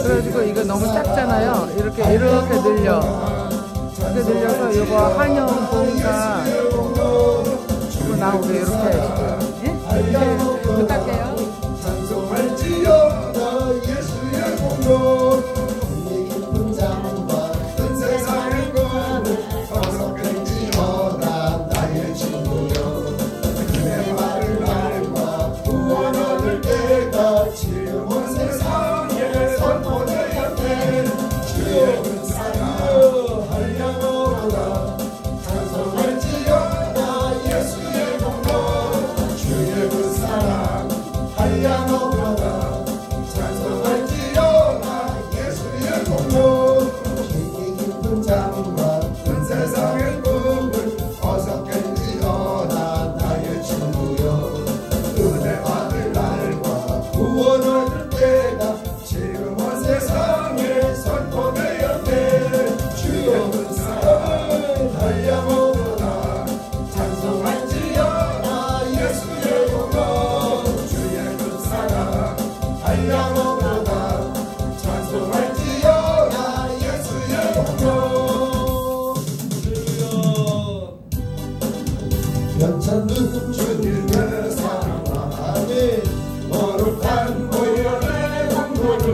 그래가지고 이거 너무 작잖아요. 이렇게 늘려. 이렇게 늘려서 이거 한영봉사 이거 나오게 이렇게 부탁해요. 찬송할지어다 예수의 공로 깊은 잠과 큰 세상의 꿈을 어석할지어다 나의 친구여 그의 말을 알과 구원 얻을 때가 지금 온 세상에 선포되었네 주의 큰 사랑 한량으로다 찬송할지어다 예수의 공로 주의 큰 사랑 한량으로다 찬송할지어다 예수의 공로 깊이 깊은 잠과 큰 세상의 꿈을 어서 깰지어다 나의 친구여 은혜 받을 날과 구원 얻을 때가 지금 온 세상에 선포되었네 주의 큰 사랑 한량으로다 찬송할지어다 예수의 공로 주의 큰 사랑 한량으로다 찬송할지어다 예수의 공로 변찬는 주님의 사랑과 거룩한 보혈의 공로를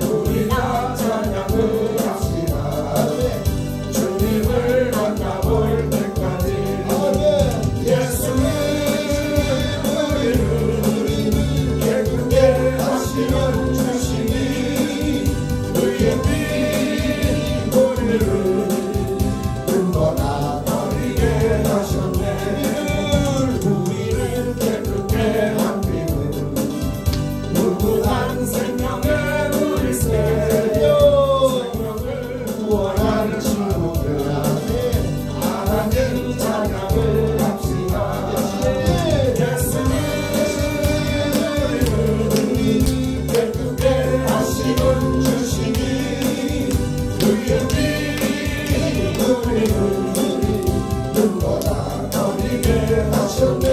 우리 다 찬양을 합시다 주님을 만나볼 때까지 예수님 우리를 예쁘게 하시는 주시니 그의 피 우리를 눈보다 버리게 하셨네 우리를 깨끗게 한 피는 무궁한 생명의 물세 생명을 구원하는 친구들 하나님 찬양을 합시다 예수님 우리를 깨끗게 하시는 주시니 그의 피 우리를 눈보다 버리게 하셨네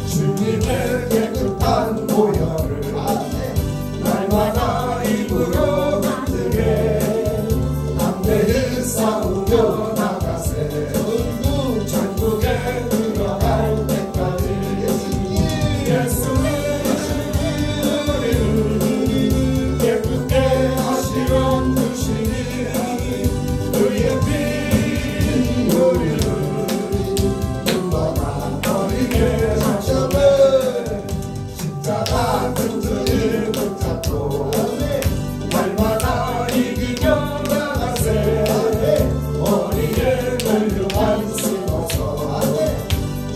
주님의 깨끗한 보혈을 날마다 입으로 만들게 담대히 싸우며 나가세 천국에 들어갈 때까지 예수님 우리를 깨끗게 하시는 주시니 그의 피 우리를 눈보다 버리게 하셨네 십자가 끈질을 붙잡고 날마다 이기며 나가세 어리게 널려만 쓰고서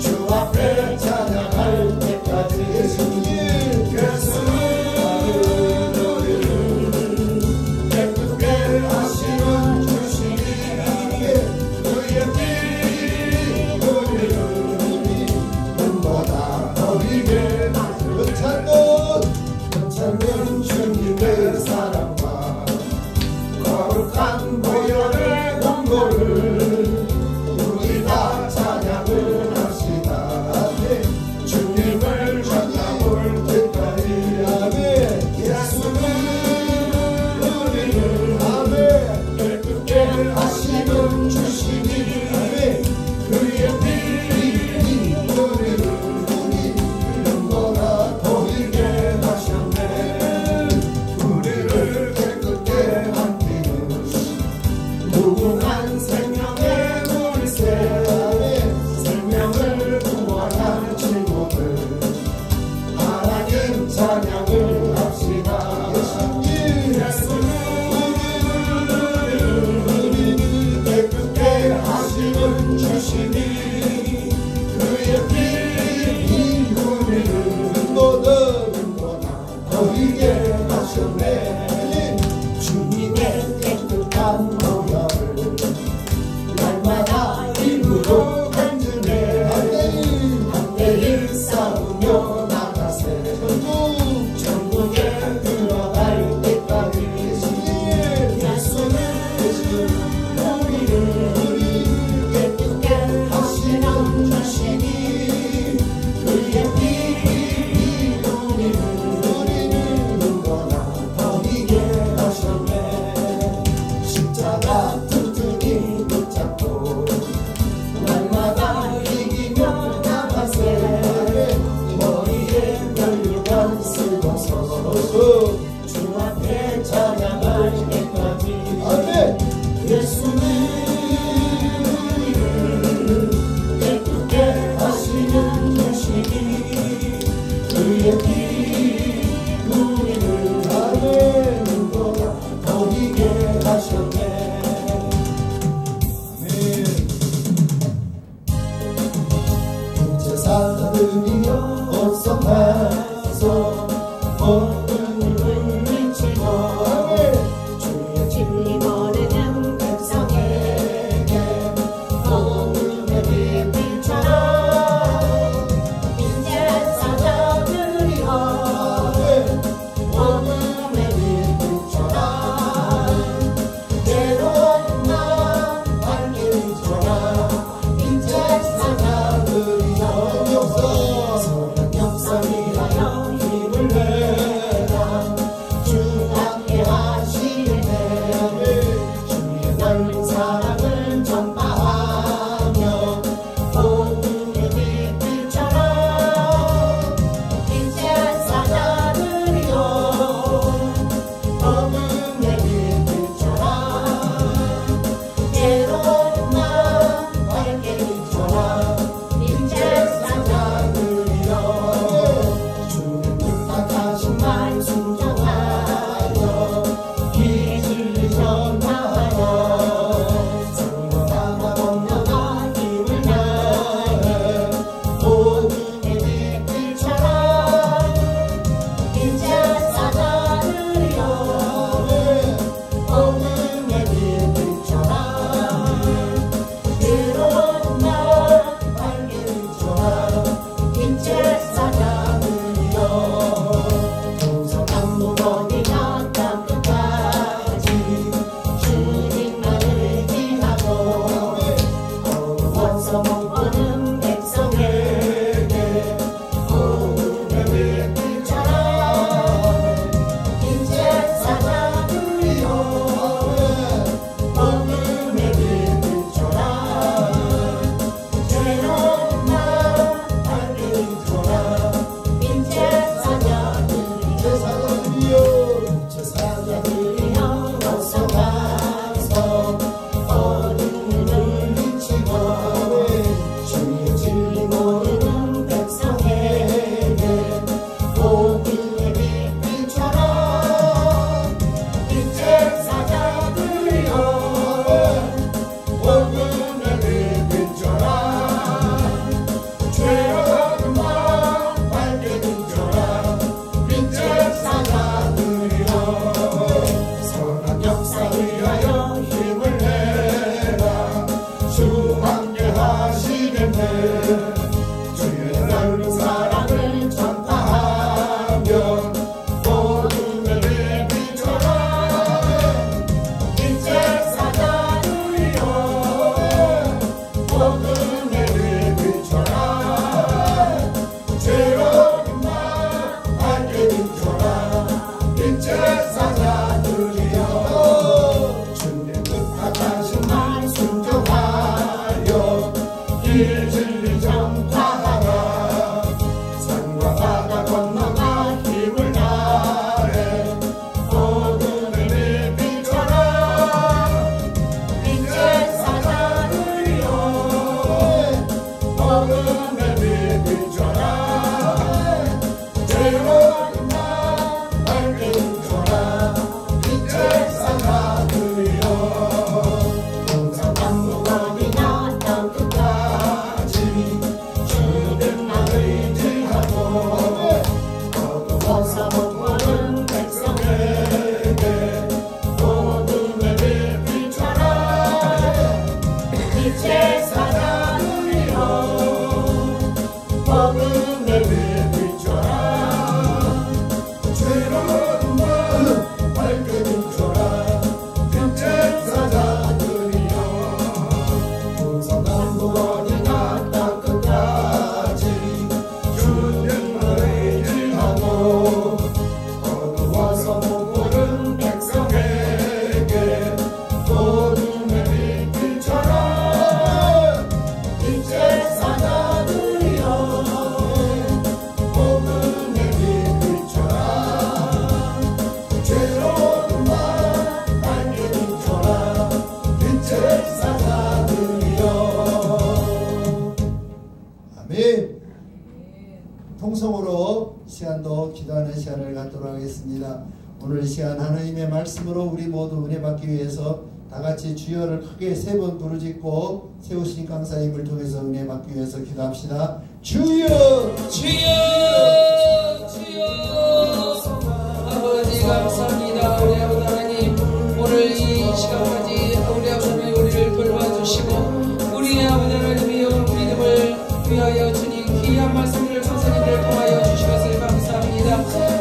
주 앞에 찬양할 때까지 예수님 우리를 깨끗게 하시는 주시니 그의 피 우리를 눈보다 버리게 괜찮은 주님의 사랑과 거룩한 보혈의 공로를 우리 다 찬양을 합시다 주님을 만나볼 때까지 예수님 우리를 깨끗게 하시는 주시니 그의 피 우리를 눈보다 보이게 하셨네 우리를 깨끗게 한 피는 무궁한 생명의 물새 생명을 구원하는 친구들 하나님 찬양을 합시다 예수님 우리를 깨끗게 하시는 주시니 그의 피 우리를 눈보다 보이게 하셨네 주님의 깨끗한 보혈을 날마다 입으로 간증해 함께 싸우며 나가세 천국에 들어갈 때까지 예수님 우리를 깨끗게 하시는 주시니 그의 피 우리를 눈보다 주 앞에 찬양할 때까지 예수는 우리를 기쁘게 하시는 주시니 그의 피 우리를 거리게 하셨네. 제사장들이여 어서 와서 모든 일을 미치고 주의 진리 모르는 백성에게 복음의 빛처럼 이제 사자들이여 복음의 빛처럼 괴로운 나 밝히리라. 이제 사자들이여 역사위하여 힘을 내라. 주 함께 하시네. 주의 넓은 사랑을 전파하며 복음의 빛처럼 이제 사자들이여 복음의 빛처럼 괴로운 나 밝게 비춰라. 이제 사자들이여 주의 뜻하신 말 순종하여 이 진리 전하여 상관하나 건너가 힘을 다해 복음의 빛처럼 이제 사자들이여 복음의 빛처럼 괴로운 나 밝게 비춰라. 이제 사자들이여 동서남 무거리나 땅끝까지 주님만을 의지하고 어두워서 못 보는 백성에게 복음의 빛처럼 이제 사자들이여 복음의 빛처럼 괴로운 나 밝게 비춰라. 이제 사자들이여 어서 와서 어둠을 물리치고 주의 진리 모르는 백성에게 복음의 빛처럼 이제 사자들이여 복음의 빛처럼 죄악은 나 밝게 비춰라. 이제 사자들이여 선한 역사 위하여 힘을 내라. 주 함께 하시겠네. 주의 넓은 사랑을 전파하며 복음의 빛처럼 이제 사자들이여 복음의 빛처럼 죄로운 나 밝게 비춰라. 이제 사자들이여 주의 뜻하신 말 순종하여 길 진리 전파하라. 산과 바다 건너가 힘을 다해 복음의 빛처럼 이제 사자들이여 복음의 빛처럼 괴로운 나 밝게 비춰라. 이제 사자들이여 동서남 무거리나 땅끝까지 주님만 의지하고 어두워서 못 보는 백성에게 복음의 빛처럼 이제 사자들이여 복음의 빛처럼 죄로운 나 기도하는 시간을 갖도록 하겠습니다. 오늘 이 시간 하나님의 말씀으로 우리 모두 은혜 받기 위해서 다 같이 주여를 크게 3번 부르짖고 세우신 강사님을 통해서 은혜 받기 위해서 기도합시다. 주여! 주여! 주여! 아버지 감사합니다. 우리 아버지 하나님, 오늘 이 시간까지 우리 아버지 하나님 우리를 돌봐주시고 우리 아버지 하나님이여 믿음을 위하여 주님 귀한 말씀을 선생님들 통하여 주신 것을 감사합니다.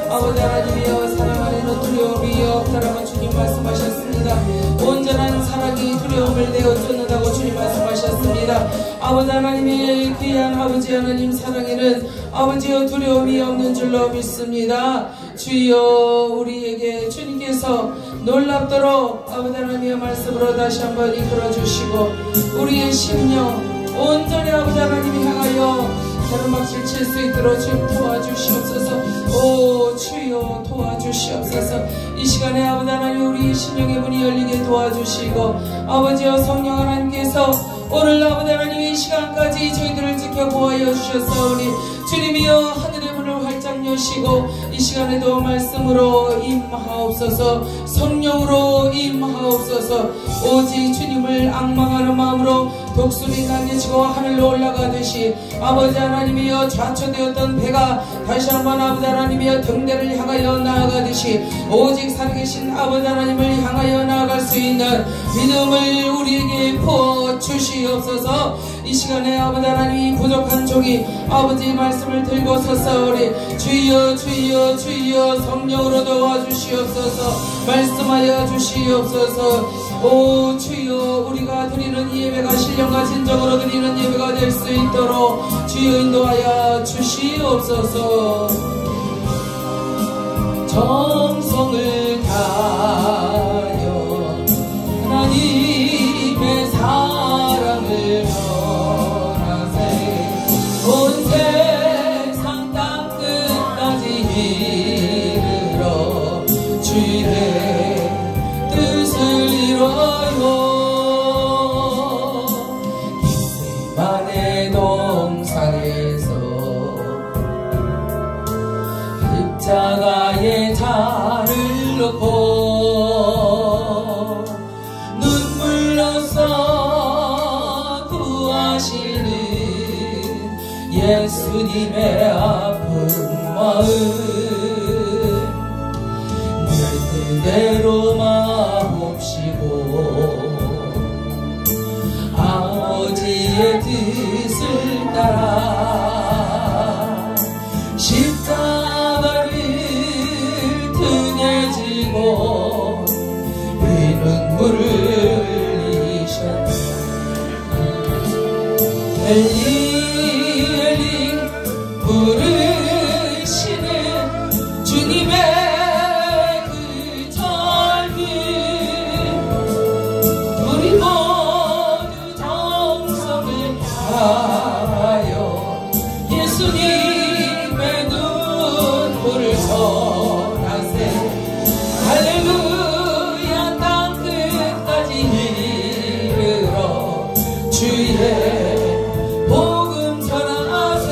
아버지 하나님이여 사랑 안에는 두려움이 없다라고 주님 말씀하셨습니다. 온전한 사랑이 두려움을 내어 쫓는다고 주님 말씀하셨습니다. 아버지 하나님의 귀한 아버지 하나님 사랑에는 아버지여 두려움이 없는 줄로 믿습니다. 주여 우리에게 주님께서 놀랍도록 아버지 하나님의 말씀으로 다시 한번 이끌어 주시고 우리의 심령 온전히 아버지 하나님이 향하여 가르막질 칠 수 있도록 주님 도와주시옵소서. 오 주여 도와주시옵소서. 이 시간에 아버지 하나님 우리 심령의 문이 열리게 도와주시고 아버지여 성령 하나님께서 오늘 아버지 하나님 이 시간까지 저희들을 지켜보아여 주셨사오니 주님이여 하늘의 문을 활짝 여시고 이 시간에도 말씀으로 임하옵소서. 성령으로 임하옵소서. 오직 주님을 앙망하는 마음으로 독수리 날개치고 하늘로 올라가듯이 아버지 하나님이여 좌초되었던 배가 다시 한번 아버지 하나님이여 등대를 향하여 나아가듯이 오직 살아계신 아버지 하나님을 향하여 나아갈 수 있는 믿음을 우리에게 부어주시옵소서. 이 시간에 아버지 하나님이 부족한 종이 아버지 말씀을 들고 섰사오니 주여 주여 주여 성령으로 도와주시옵소서. 말씀하여 주시옵소서. 오 주여 우리가 드리는 이 예배가 신령과 진정으로 드리는 예배가 될 수 있도록 주여 인도하여 주시옵소서. 정성을 다하여 하나님의 사랑을 전하세. 온 세상 땅 끝까지 이르러 주의 뜻을 이뤄요. 만의 동산에서 십자가에 자를 놓고 눈물로써 구하시는 예수님의 아픈 마음 늘 그대로 마옵시고 아버지의 뜻을 따라 십자가를 등에 지고 이 눈물을 흘리셨네. 엘리 엘리 부르시는 주님의 그 절규 우리 모두 정성을 다하여 예수님의 눈물을 전하세. 할렐루야 땅 끝까지 이르러 주의 복음 전하세.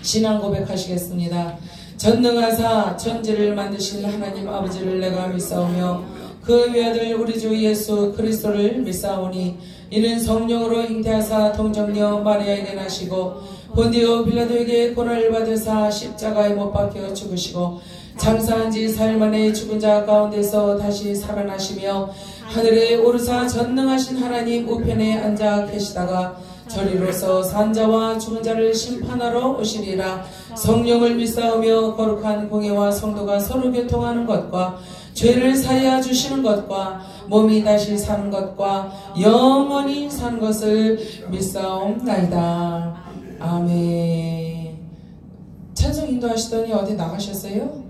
신앙 고백하시겠습니다. 전능하사 천지를 만드실 하나님 아버지를 내가 믿사오며 그 외아들 우리 주 예수 그리스도를 믿사오니 이는 성령으로 잉태하사 동정녀 마리아에게 나시고 본디오 빌라도에게 고난을 받으사 십자가에 못 박혀 죽으시고 장사한 지 사흘 만에 죽은 자 가운데서 다시 살아나시며 하늘에 오르사 전능하신 하나님 우편에 앉아 계시다가 저리로서 산자와 죽은 자를 심판하러 오시리라. 성령을 믿사오며 거룩한 공예와 성도가 서로 교통하는 것과 죄를 사하여 주시는 것과 몸이 다시 사는 것과 영원히 사는 것을 믿사옵나이다. 아멘. 찬송 인도하시더니 어디 나가셨어요?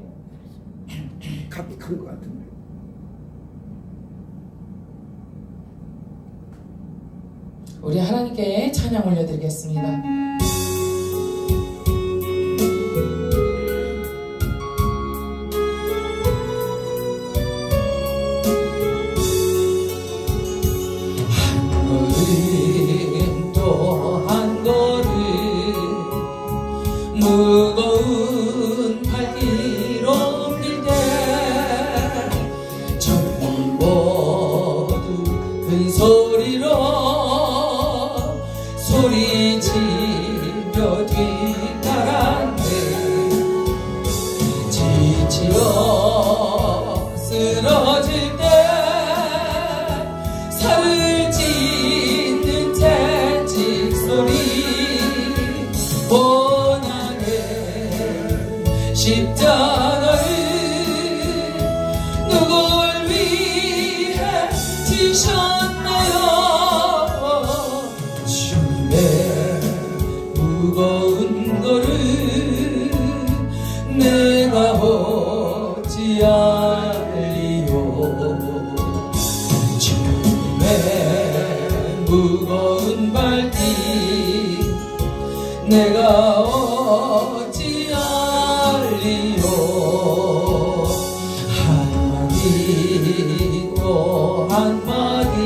값이 큰 것 같은데. 우리 하나님께 찬양 올려드리겠습니다. 한 걸음 또 한 걸음 무거운 발길로 옮길 때 저희 모두 큰 소리로 소리치며 뒤따랐네. 지치어 쓰러질 때 살을 찢는 채찍 소리 원하게 십자가를 누굴 위해 지셨나요? 주님의 무거운 거를 내가 어찌 알리요? 주님의 무거운 발길 내가 어찌 알리요? 한마디 또 한마디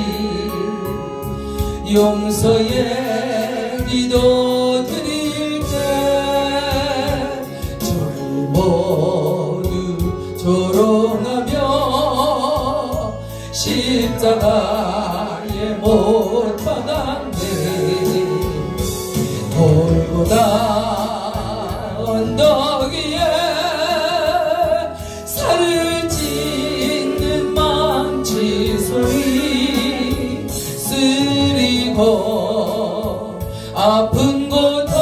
용서의 기도 드릴 때 저희 모두 조롱하며 십자가에 못 박았네. 골고다 언덕 위에 살을 찢는 망치 소리 쓰리고 아픈 고통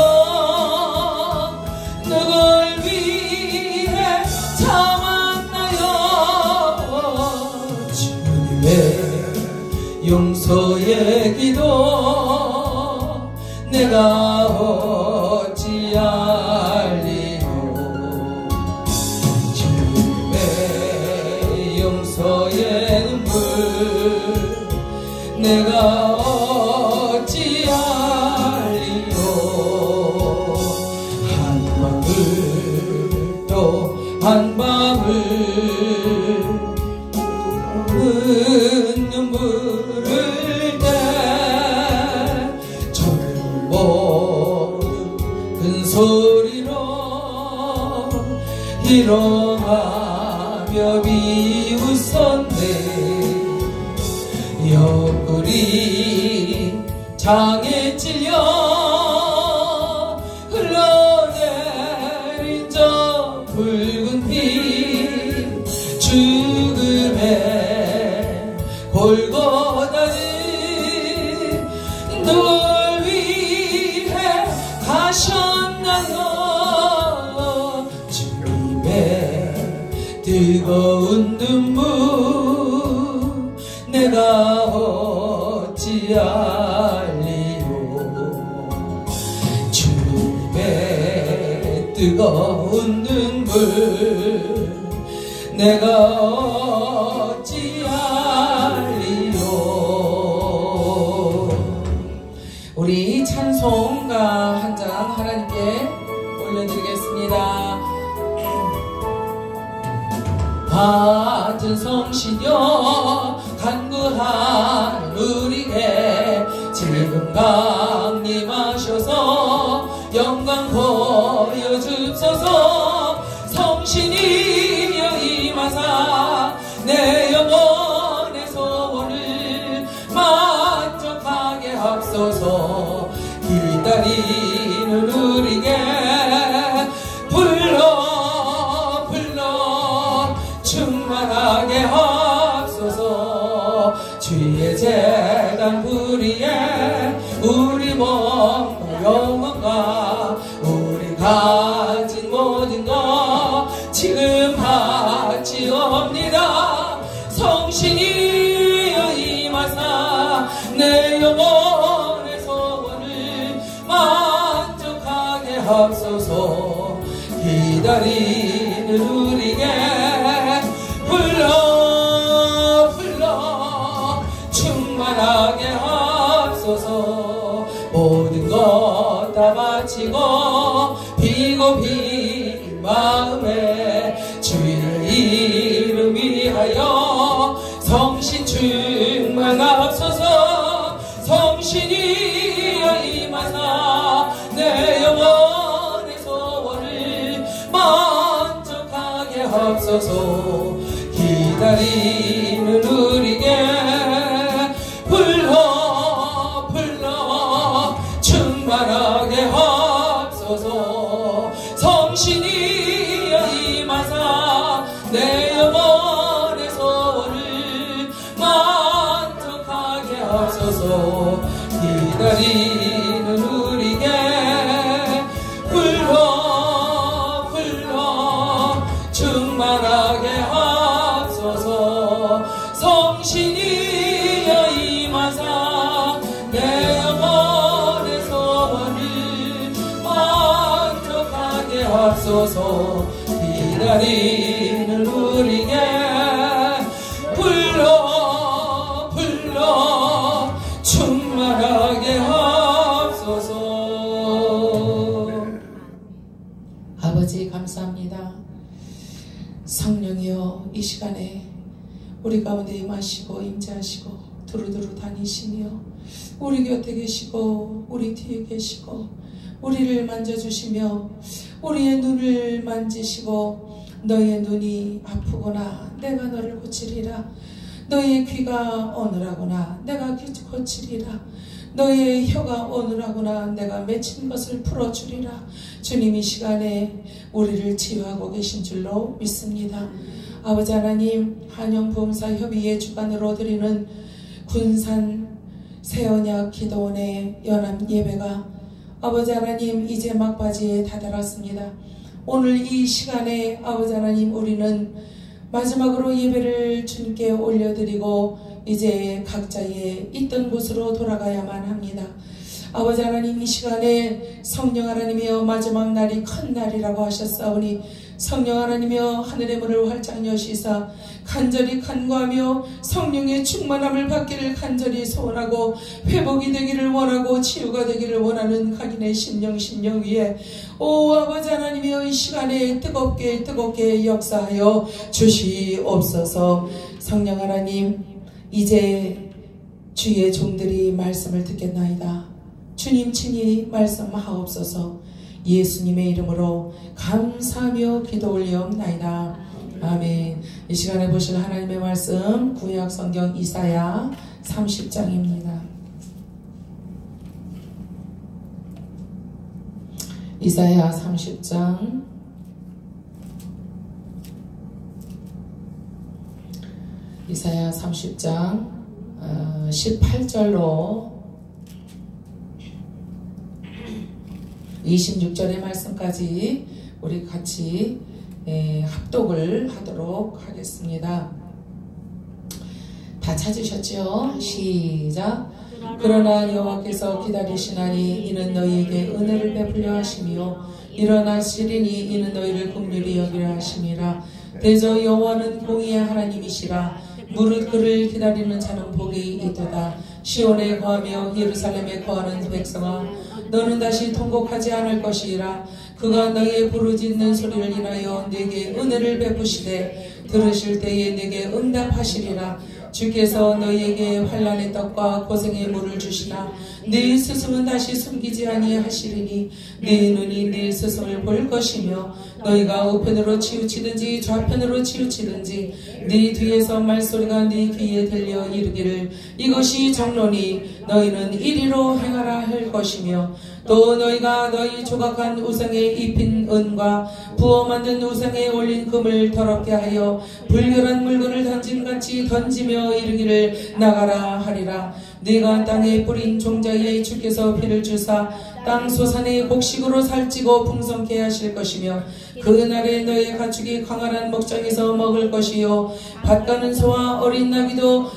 누굴 위해 참았나요? 주님의 용서의 기도 내가 어찌 알리요? 주님의 용서의 눈물 내가 어찌 알리요? 한 방울 또 한 방울 눈물을 때 저를 모두 큰 소리로 희롱하며 비웃었네. 옆구리 장에 찔려 흘러내린 저 붉은 피 죽음의 골고다를 누굴 위해 가셨나요? 주님의 뜨거운 눈물 내가 어찌 알리요? 주님의 뜨거운 눈물 내가 어찌 알리요? 우리 찬송가 한 장 하나님께 올려드리겠습니다. 받은 성신여 간구한 우리에게 지금 강림하셔서 영광 보여주소서. 성신이여 임하사 내 영혼의 소원을 만족하게 하소서. 기다리는 우리에게 불러 충만하게 하소서. 주의 재단 부리에 우리 몸과 영혼과 우리 가진 모든 것 지금 바치옵니다. 성신이여 임하사 내 영혼의 소원을 만족하게 하소서. 기다리는 우리에게 불러 충만하게 하소서. 모든 것 다 바치고 비고비 마음에 주의 이름 위하여 성신 충만하소서. 성신이여 임하사 내 영혼의 소원 하옵소서. 기다리는 우리에게 불러 불러 충만하게 하옵소서. 성신이 임하사 내 영혼의 소원을 만족하게 하옵소서. 기다리는 우리에게 불러 불러 충만하게 하옵소서. 성신이 임하사 내 영혼의 소원을 만족하게 하옵소서. 기다리는 우리에게 불러 불러 충만하게 하옵소서. 아버지 감사합니다. 성령이여 이 시간에 우리 가운데 임하시고 임재하시고 두루두루 다니시며 우리 곁에 계시고 우리 뒤에 계시고 우리를 만져주시며 우리의 눈을 만지시고 너희의 눈이 아프거나 내가 너를 고치리라. 너희의 귀가 어눌하거나 내가 고치리라. 너희의 혀가 어눌하거나 내가 맺힌 것을 풀어주리라. 주님 이 시간에 우리를 치유하고 계신 줄로 믿습니다. 아버지 하나님, 한영부흥사협의회 주관으로 드리는 군산 새언약 기도원의 연합 예배가 아버지 하나님 이제 막바지에 다다랐습니다. 오늘 이 시간에 아버지 하나님 우리는 마지막으로 예배를 주님께 올려드리고 이제 각자의 있던 곳으로 돌아가야만 합니다. 아버지 하나님 이 시간에 성령 하나님이여 마지막 날이 큰 날이라고 하셨사오니 성령 하나님이여 하늘의 문을 활짝 여시사 간절히 간구하며 성령의 충만함을 받기를 간절히 소원하고 회복이 되기를 원하고 치유가 되기를 원하는 각인의 심령 위에 오 아버지 하나님이여 이 시간에 뜨겁게 역사하여 주시옵소서. 성령 하나님 이제 주의 종들이 말씀을 듣겠나이다. 주님 친히 말씀하옵소서. 예수님의 이름으로 감사하며 기도 올리옵나이다. 아멘. 이 시간에 보실 하나님의 말씀 구약 성경 이사야 30장입니다. 이사야 30장 18절로 26절의 말씀까지 우리 같이 합독을 하도록 하겠습니다. 다 찾으셨죠? 시작. 그러나 여호와께서 기다리시나니 이는 너희에게 은혜를 베풀려 하시며 일어나시리니 이는 너희를 긍휼히 여기려 하심이라. 대저 여호와는 공의의 하나님이시라. 무릇 그를 기다리는 자는 복이 있도다. 시온에 거하며 예루살렘에 거하는 백성아, 너는 다시 통곡하지 않을 것이라. 그가 너희의 부르짖는 소리를 인하여 네게 은혜를 베푸시되 들으실 때에 네게 응답하시리라. 주께서 너희에게 환난의 떡과 고생의 물을 주시나 네 스승은 다시 숨기지 아니하시리니 네 눈이 네 스승을 볼 것이며 너희가 우편으로 치우치든지 좌편으로 치우치든지 네 뒤에서 말소리가 네 귀에 들려 이르기를 이것이 정로니 너희는 이리로 행하라 할 것이며 또 너희가 너희 조각한 우상에 입힌 은과 부어 만든 우상에 올린 금을 더럽게 하여 불결한 물건을 던짐같이 던지며 이르기를 나가라 하리라. 네가 땅에 뿌린 종자에 주께서 피를 주사 땅 소산의 곡식으로 살찌고 풍성케 하실 것이며 그날에 너의 가축이 광활한 목장에서 먹을 것이요 밭가는 소와 어린 나귀도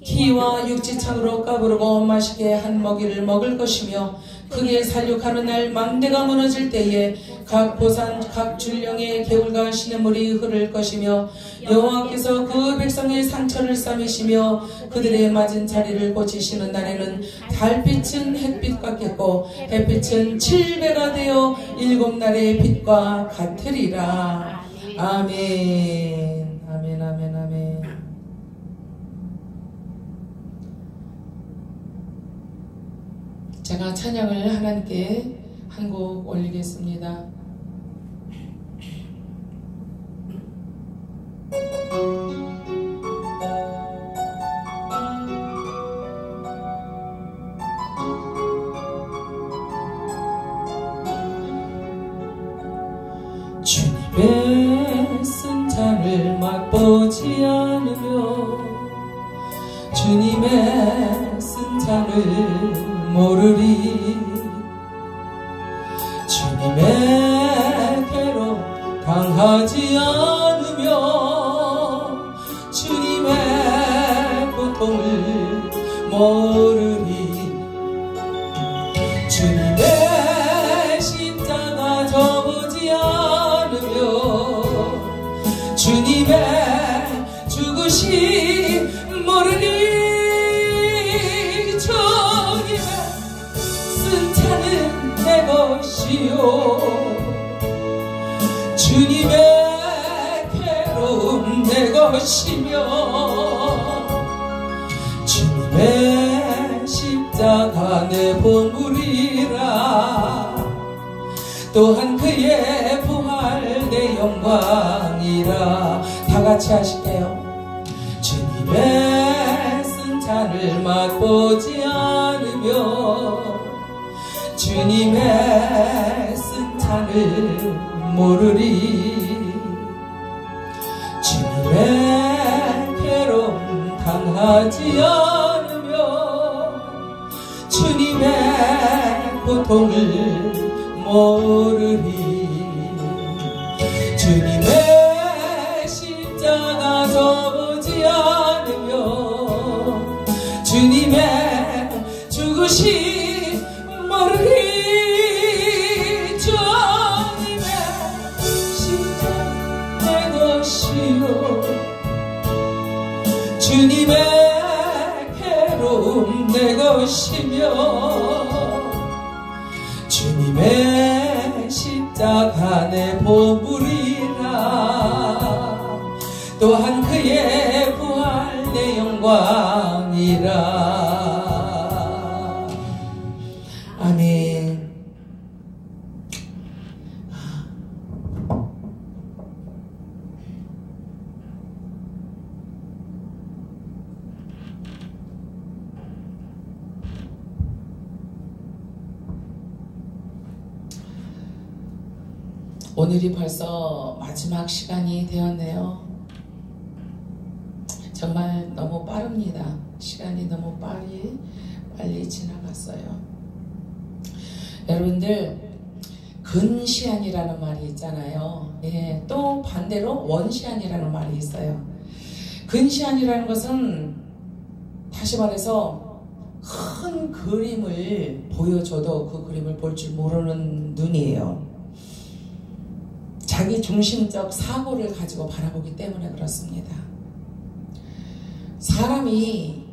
기와 육지창으로 까부르고 맛있게 한 먹이를 먹을 것이며 크게 살육하는 날 망대가 무너질 때에 각 보산 각 줄령의 개울과 시냇물이 흐를 것이며 여호와께서 그 백성의 상처를 싸매시며 그들의 맞은 자리를 고치시는 날에는 달빛은 햇빛 같겠고 햇빛은 7배가 되어 7날의 빛과 같으리라. 아멘. 아멘 아멘 아멘. 제가 찬양을 하나님께 한 곡 올리겠습니다. 애쓴 잔을 맛보지 않으며 주님의 쓴 잔을 모르리. 주님의 괴로 당하지 않으며 주님의 고통을 모르리. 주님의 십자가 져보지 않으며 주님의 죽으심 모르리. 주님의 쓴 잔은 내 것이요 주님의 괴로움 내 것이며 주님의 십자가 내 보물이라. 또한 그의 부활 내 영광이라. 다같이 하실게요. 주님의 쓴 잔을 맛보지 않으며 주님의 쓴 잔을 모르리. 주님의 괴로움 당하지 않으며 주님의 고통을 모르리. 주님의 십자가 져보지 않으며 주님의 죽으심 모르리. 주님의 십자가 내 것이요 주님의 괴로움 내 것이며 주님의 십자가 내 보물이라. 또한 그의 부활 내 영광이라. 아멘. 오늘이 벌써 마지막 시간이 되었네요. 정말 너무 빠릅니다. 시간이 너무 빨리 지나갔어요. 여러분들, 근시안이라는 말이 있잖아요. 예, 또 반대로 원시안이라는 말이 있어요. 근시안이라는 것은 다시 말해서 큰 그림을 보여줘도 그 그림을 볼 줄 모르는 눈이에요. 자기 중심적 사고를 가지고 바라보기 때문에 그렇습니다. 사람이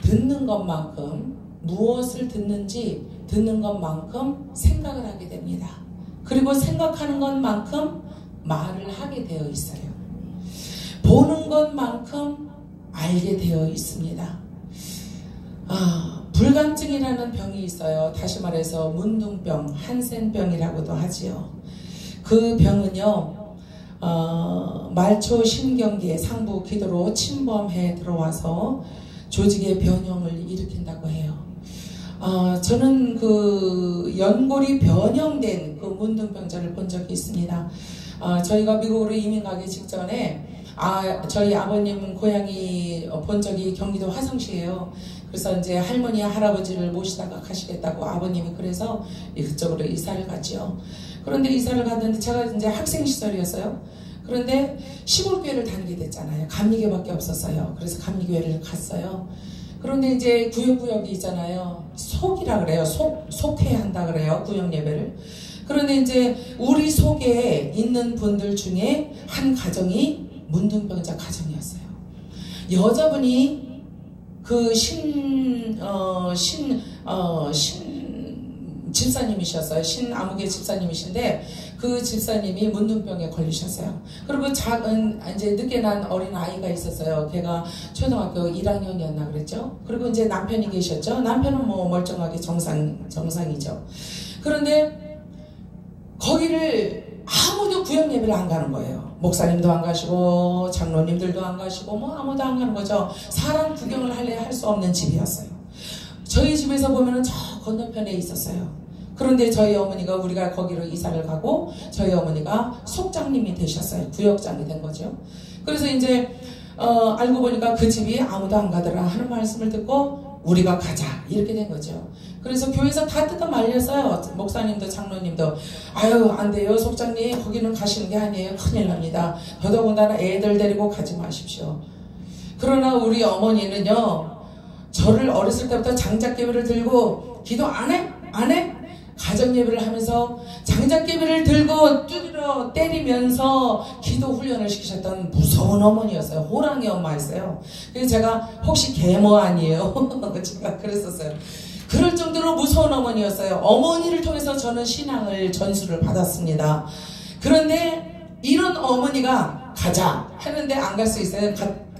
듣는 것만큼, 무엇을 듣는지 듣는 것만큼 생각을 하게 됩니다. 그리고 생각하는 것만큼 말을 하게 되어 있어요. 보는 것만큼 알게 되어 있습니다. 불감증이라는 병이 있어요. 다시 말해서 문둥병, 한센병이라고도 하지요. 그 병은요, 말초 신경계의 상부 기도로 침범해 들어와서 조직의 변형을 일으킨다고 해요. 저는 그 연골이 변형된 그 문둥병자를 본 적이 있습니다. 저희가 미국으로 이민 가기 직전에 저희 아버님 고향이 본 적이 경기도 화성시예요. 그래서 이제 할머니 할아버지를 모시다가 가시겠다고 아버님이 그래서 그쪽으로 이사를 갔죠. 그런데 이사를 갔는데 제가 이제 학생 시절이었어요. 그런데 시골교회를 다니게 됐잖아요. 감리교밖에 없었어요. 그래서 감리교회를 갔어요. 그런데 이제 구역구역이 있잖아요. 속이라 그래요. 속해야 한다 그래요. 구역 예배를. 그런데 이제 우리 속에 있는 분들 중에 한 가정이 문둥병자 가정이었어요. 여자분이 그 집사님이셨어요. 신아무개 집사님이신데 그 집사님이 문둥병에 걸리셨어요. 그리고 작은 이제 늦게 난 어린 아이가 있었어요. 걔가 초등학교 1학년이었나 그랬죠. 그리고 이제 남편이 계셨죠. 남편은 뭐 멀쩡하게 정상이죠. 그런데 거기를 아무도 구역 예배를 안 가는 거예요. 목사님도 안 가시고 장로님들도 안 가시고 뭐 아무도 안 가는 거죠. 사람 구경을 할래 할 수 없는 집이었어요. 저희 집에서 보면은 저 건너편에 있었어요. 그런데 저희 어머니가 우리가 거기로 이사를 가고 저희 어머니가 속장님이 되셨어요. 구역장이 된 거죠. 그래서 이제 알고 보니까 그 집이 아무도 안 가더라 하는 말씀을 듣고 우리가 가자 이렇게 된 거죠. 그래서 교회에서 다 뜯어 말렸어요. 목사님도 장로님도 아유 안 돼요 속장님 거기는 가시는 게 아니에요. 큰일 납니다. 더더군다나 애들 데리고 가지 마십시오. 그러나 우리 어머니는요 저를 어렸을 때부터 장작개비를 들고 기도 안 해? 안 해? 가정예배를 하면서 장작개비를 들고 두드려 때리면서 기도 훈련을 시키셨던 무서운 어머니였어요. 호랑이 엄마였어요. 그래서 제가 혹시 계모 아니에요? 제가 그랬었어요. 그럴 정도로 무서운 어머니였어요. 어머니를 통해서 저는 신앙을 전수를 받았습니다. 그런데 이런 어머니가 가자 하는데 안 갈 수 있어요.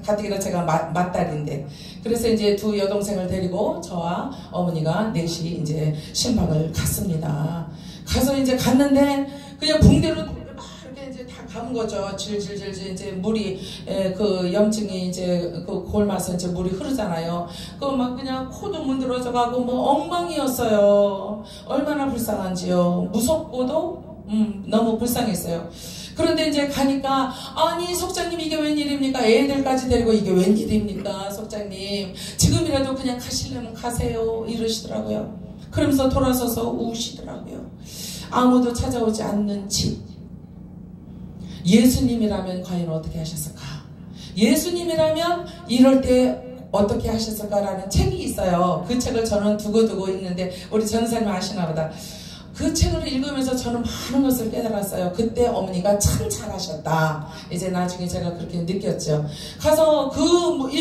가뜩이나 제가 맏딸인데. 그래서 이제 두 여동생을 데리고 저와 어머니가 넷이 이제 신방을 갔습니다. 가서 이제 갔는데 그냥 붕대로 막 이렇게 이제 다 감은 거죠. 질질질 이제 물이 그 염증이 이제 그 골마서 이제 물이 흐르잖아요. 그 막 그냥 코도 문드러져 가고 뭐 엉망이었어요. 얼마나 불쌍한지요. 무섭고도 너무 불쌍했어요. 그런데 이제 가니까 아니 속장님 이게 웬일입니까? 애들까지 데리고 이게 웬일입니까? 속장님 지금이라도 그냥 가시려면 가세요 이러시더라고요. 그러면서 돌아서서 우시더라고요. 아무도 찾아오지 않는 집. 예수님이라면 과연 어떻게 하셨을까? 예수님이라면 이럴 때 어떻게 하셨을까라는 책이 있어요. 그 책을 저는 두고두고 읽는데 우리 전사님 아시나 보다. 그 책을 읽으면서 저는 많은 것을 깨달았어요. 그때 어머니가 참 잘하셨다. 이제 나중에 제가 그렇게 느꼈죠. 가서 그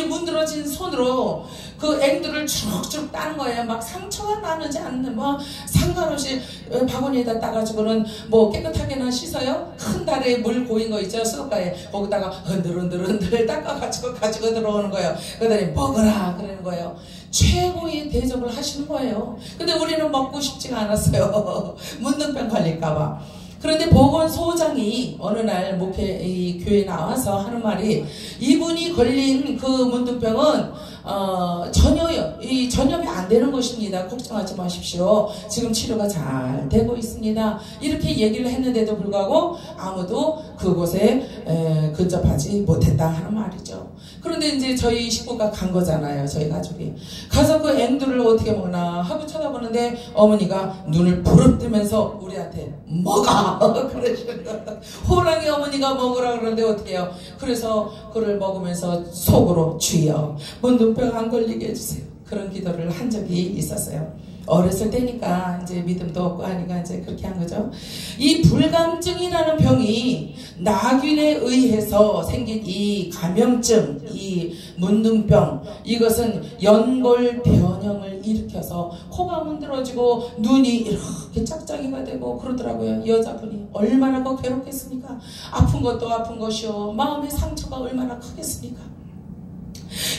문드러진 손으로 그 앵두를 쭉쭉 따는 거예요. 막 상처가 나는지 않는 뭐 상관없이 바구니에다 따가지고는 뭐 깨끗하게나 씻어요. 큰 다리에 물 고인 거 있죠. 수도가에 거기다가 흔들흔들 닦아가지고 가지고 들어오는 거예요. 그러더니 먹으라 그러는 거예요. 최고의 대접을 하시는 거예요. 근데 우리는 먹고 싶지가 않았어요. 문둥병 걸릴까봐. 그런데 보건소장이 어느 날 이 교회에 나와서 하는 말이 이분이 걸린 그 문둥병은 전염이 안 되는 것입니다. 걱정하지 마십시오. 지금 치료가 잘 되고 있습니다. 이렇게 얘기를 했는데도 불구하고 아무도 그곳에 근접하지 못했다 하는 말이죠. 그런데 이제 저희 식구가 간 거잖아요. 저희 가족이. 가서 그 앵두를 어떻게 먹나 하고 쳐다보는데 어머니가 눈을 부릅뜨면서 우리한테 먹어! 그러시는 거예요. 호랑이 어머니가 먹으라 그러는데 어떻게 해요? 그래서 그걸 먹으면서 속으로 주여 문둥병 안 걸리게 해주세요. 그런 기도를 한 적이 있었어요. 어렸을 때니까 이제 믿음도 없고 하니까 이제 그렇게 한 거죠. 이 불감증이라는 병이 나균에 의해서 생긴 이 감염증, 이 문둥병, 이것은 연골 변형을 일으켜서 코가 문드러지고 눈이 이렇게 짝짝이가 되고 그러더라고요. 여자분이 얼마나 더 괴롭겠습니까? 아픈 것도 아픈 것이요. 마음의 상처가 얼마나 크겠습니까?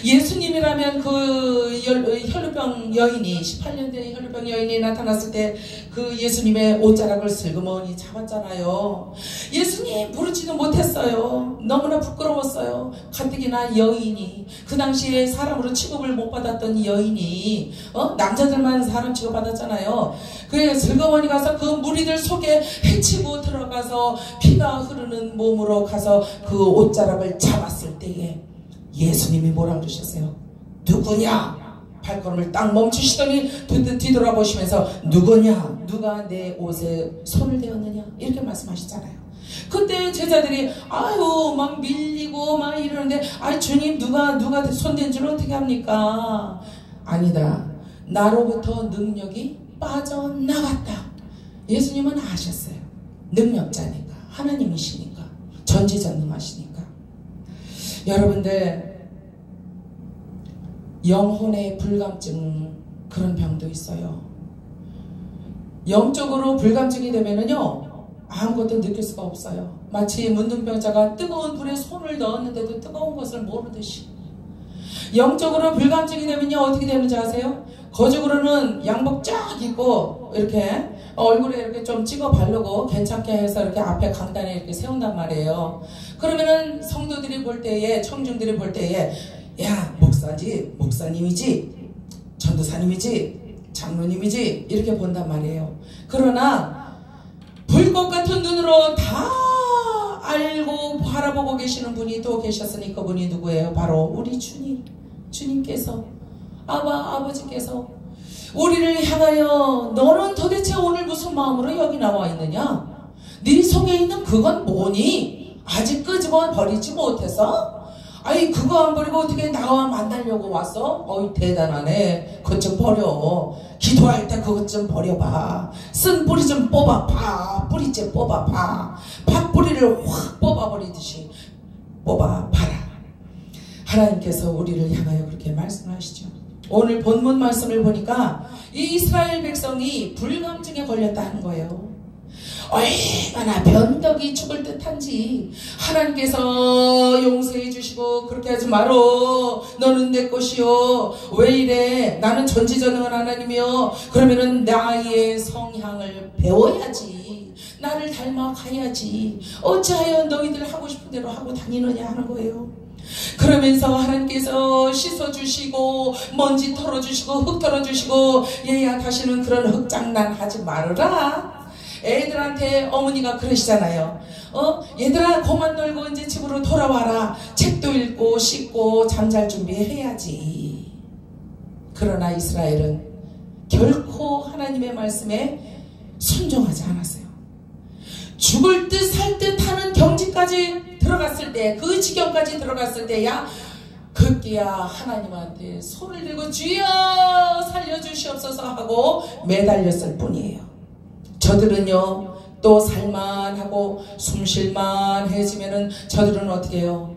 예수님이라면 그 혈루병 여인이 18년 된 혈루병 여인이 나타났을 때 그 예수님의 옷자락을 슬그머니 잡았잖아요. 예수님 부르지도 못했어요. 너무나 부끄러웠어요. 가뜩이나 여인이 그 당시에 사람으로 취급을 못 받았던 여인이 남자들만 사람 취급받았잖아요. 그래 슬그머니 가서 그 무리들 속에 헤치고 들어가서 피가 흐르는 몸으로 가서 그 옷자락을 잡았을 때에 예수님이 뭐라 그러셨어요? 누구냐? 발걸음을 딱 멈추시더니 뒤돌아보시면서 누구냐? 누가 내 옷에 손을 대었느냐? 이렇게 말씀하시잖아요. 그때 제자들이 아유 막 밀리고 막 이러는데 아 주님 누가 손댄 줄 어떻게 합니까? 아니다. 나로부터 능력이 빠져나갔다. 예수님은 아셨어요. 능력자니까. 하나님이시니까. 전지전능하시니까. 여러분들 영혼의 불감증 그런 병도 있어요. 영적으로 불감증이 되면은요 아무것도 느낄 수가 없어요. 마치 문둥병자가 뜨거운 불에 손을 넣었는데도 뜨거운 것을 모르듯이. 영적으로 불감증이 되면요 어떻게 되는지 아세요? 거적으로는 양복 쫙 입고 이렇게 얼굴에 이렇게 좀 찍어 바르고 괜찮게 해서 이렇게 앞에 강단에 이렇게 세운단 말이에요. 그러면은 성도들이 볼 때에, 청중들이 볼 때에 야 목사지, 목사님이지, 전도사님이지, 장로님이지 이렇게 본단 말이에요. 그러나 불꽃 같은 눈으로 다 알고 바라보고 계시는 분이 또 계셨으니 그분이 누구예요? 바로 우리 주님께서, 아버지께서 우리를 향하여 너는 도대체 오늘 무슨 마음으로 여기 나와 있느냐? 네 속에 있는 그건 뭐니? 아직 끄집어 버리지 못해서? 아이, 그거 안 버리고 어떻게 나와 만나려고 왔어? 어이, 대단하네. 그것 좀 버려. 기도할 때 그것 좀 버려봐. 쓴 뿌리 좀 뽑아봐. 뿌리째 뽑아봐. 팥뿌리를 확 뽑아버리듯이 뽑아봐라. 하나님께서 우리를 향하여 그렇게 말씀하시죠. 오늘 본문 말씀을 보니까 이 이스라엘 백성이 불감증에 걸렸다 하는 거예요. 얼마나 변덕이 죽을 듯한지 하나님께서 용서해 주시고 그렇게 하지 마로. 너는 내 것이요. 왜 이래? 나는 전지전능한 하나님이요. 그러면은 나의 성향을 배워야지. 나를 닮아가야지. 어찌하여 너희들 하고 싶은 대로 하고 다니느냐 하는 거예요. 그러면서 하나님께서 씻어주시고 먼지 털어주시고 흙 털어주시고 얘야 다시는 그런 흙장난 하지 말아라. 애들한테 어머니가 그러시잖아요. 얘들아 그만 놀고 이제 집으로 돌아와라. 책도 읽고 씻고 잠잘 준비해야지. 그러나 이스라엘은 결코 하나님의 말씀에 순종하지 않았어요. 죽을 듯 살 듯 하는 경지까지 들어갔을 때, 그 지경까지 들어갔을 때야 급기야 하나님한테 손을 들고 주여 살려주시옵소서 하고 매달렸을 뿐이에요. 저들은요, 또 살만하고 숨쉴만해지면은 저들은 어떻게 해요?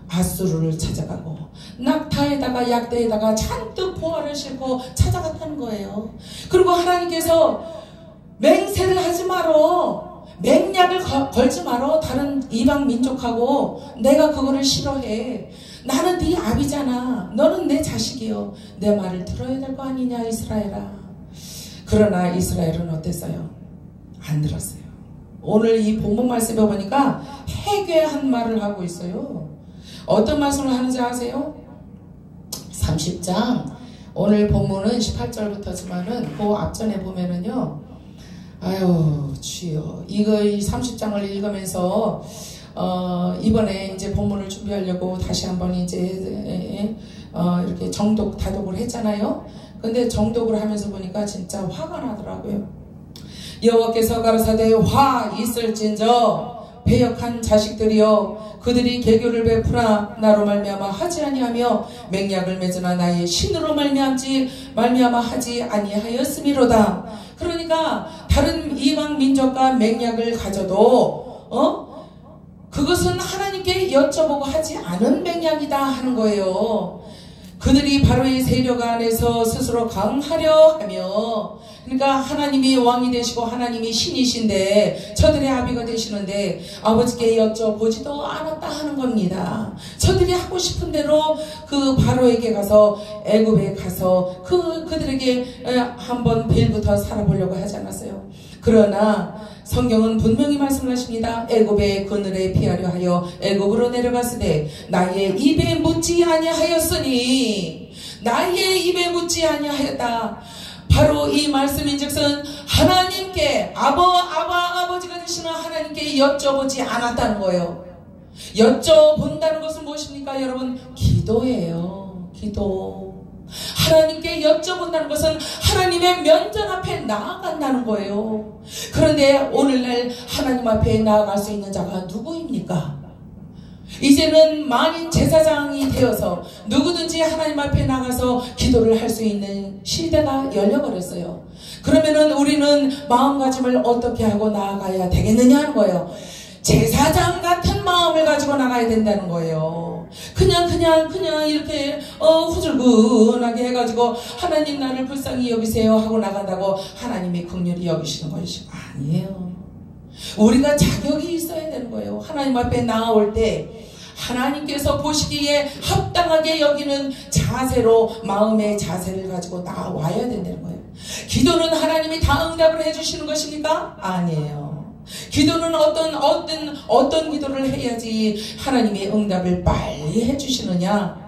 아수르를 찾아가고 낙타에다가 약대에다가 잔뜩 포화를 싣고 찾아갔다는 거예요. 그리고 하나님께서 맹세를 하지 말어, 맹약을 걸지 말어. 다른 이방 민족하고 내가 그거를 싫어해. 나는 네 아비잖아. 너는 내 자식이요. 내 말을 들어야 될 거 아니냐 이스라엘아. 그러나 이스라엘은 어땠어요? 안 들었어요. 오늘 이 본문 말씀에 보니까 해괴한 말을 하고 있어요. 어떤 말씀을 하는지 아세요? 30장 오늘 본문은 18절부터지만은 그 앞전에 보면은요, 아유 주여, 이거 이 30장을 읽으면서 이번에 이제 본문을 준비하려고 다시 한번 이제 이렇게 정독 다독을 했잖아요. 근데 정독을 하면서 보니까 진짜 화가 나더라고요. 여호와께서 가라사대 화 있을진저 배역한 자식들이여 그들이 개교를 베푸나 나로 말미암아 하지 아니하며 맹약을 맺으나 나의 신으로 말미암아 하지 아니하였음이로다. 그러니까 다른 이방 민족과 맹약을 가져도 그것은 하나님께 여쭤보고 하지 않은 맹약이다 하는 거예요. 그들이 바로의 세력 안에서 스스로 강하려 하며, 그러니까 하나님이 왕이 되시고 하나님이 신이신데 저들의 아비가 되시는데 아버지께 여쭤보지도 않았다 하는 겁니다. 저들이 하고 싶은 대로 그 바로에게 가서 애굽에 가서 그들에게 한번 벨부터 살아보려고 하지 않았어요. 그러나 성경은 분명히 말씀하십니다. 애굽의 그늘에 피하려 하여 애굽으로 내려갔으되 나의 입에 묻지 아니하였으니, 나의 입에 묻지 아니하였다. 바로 이 말씀인즉슨 하나님께 아버지가 되시는 하나님께 여쭤보지 않았다는 거예요. 여쭤본다는 것은 무엇입니까 여러분? 기도예요. 기도. 하나님께 여쭤본다는 것은 하나님의 면전 앞에 나아간다는 거예요. 그런데 오늘날 하나님 앞에 나아갈 수 있는 자가 누구입니까? 이제는 만인 제사장이 되어서 누구든지 하나님 앞에 나가서 기도를 할 수 있는 시대가 열려버렸어요. 그러면은 우리는 마음가짐을 어떻게 하고 나아가야 되겠느냐 하는 거예요. 제사장 같은 마음을 가지고 나가야 된다는 거예요. 그냥 이렇게 후줄근하게 해가지고 하나님 나를 불쌍히 여기세요 하고 나간다고 하나님이 긍휼히 여기시는 것이 아니에요. 우리가 자격이 있어야 되는 거예요. 하나님 앞에 나올 때 하나님께서 보시기에 합당하게 여기는 자세로, 마음의 자세를 가지고 나와야 된다는 거예요. 기도는 하나님이 다 응답을 해주시는 것입니까? 아니에요. 기도는 어떤 기도를 해야지 하나님의 응답을 빨리 해주시느냐?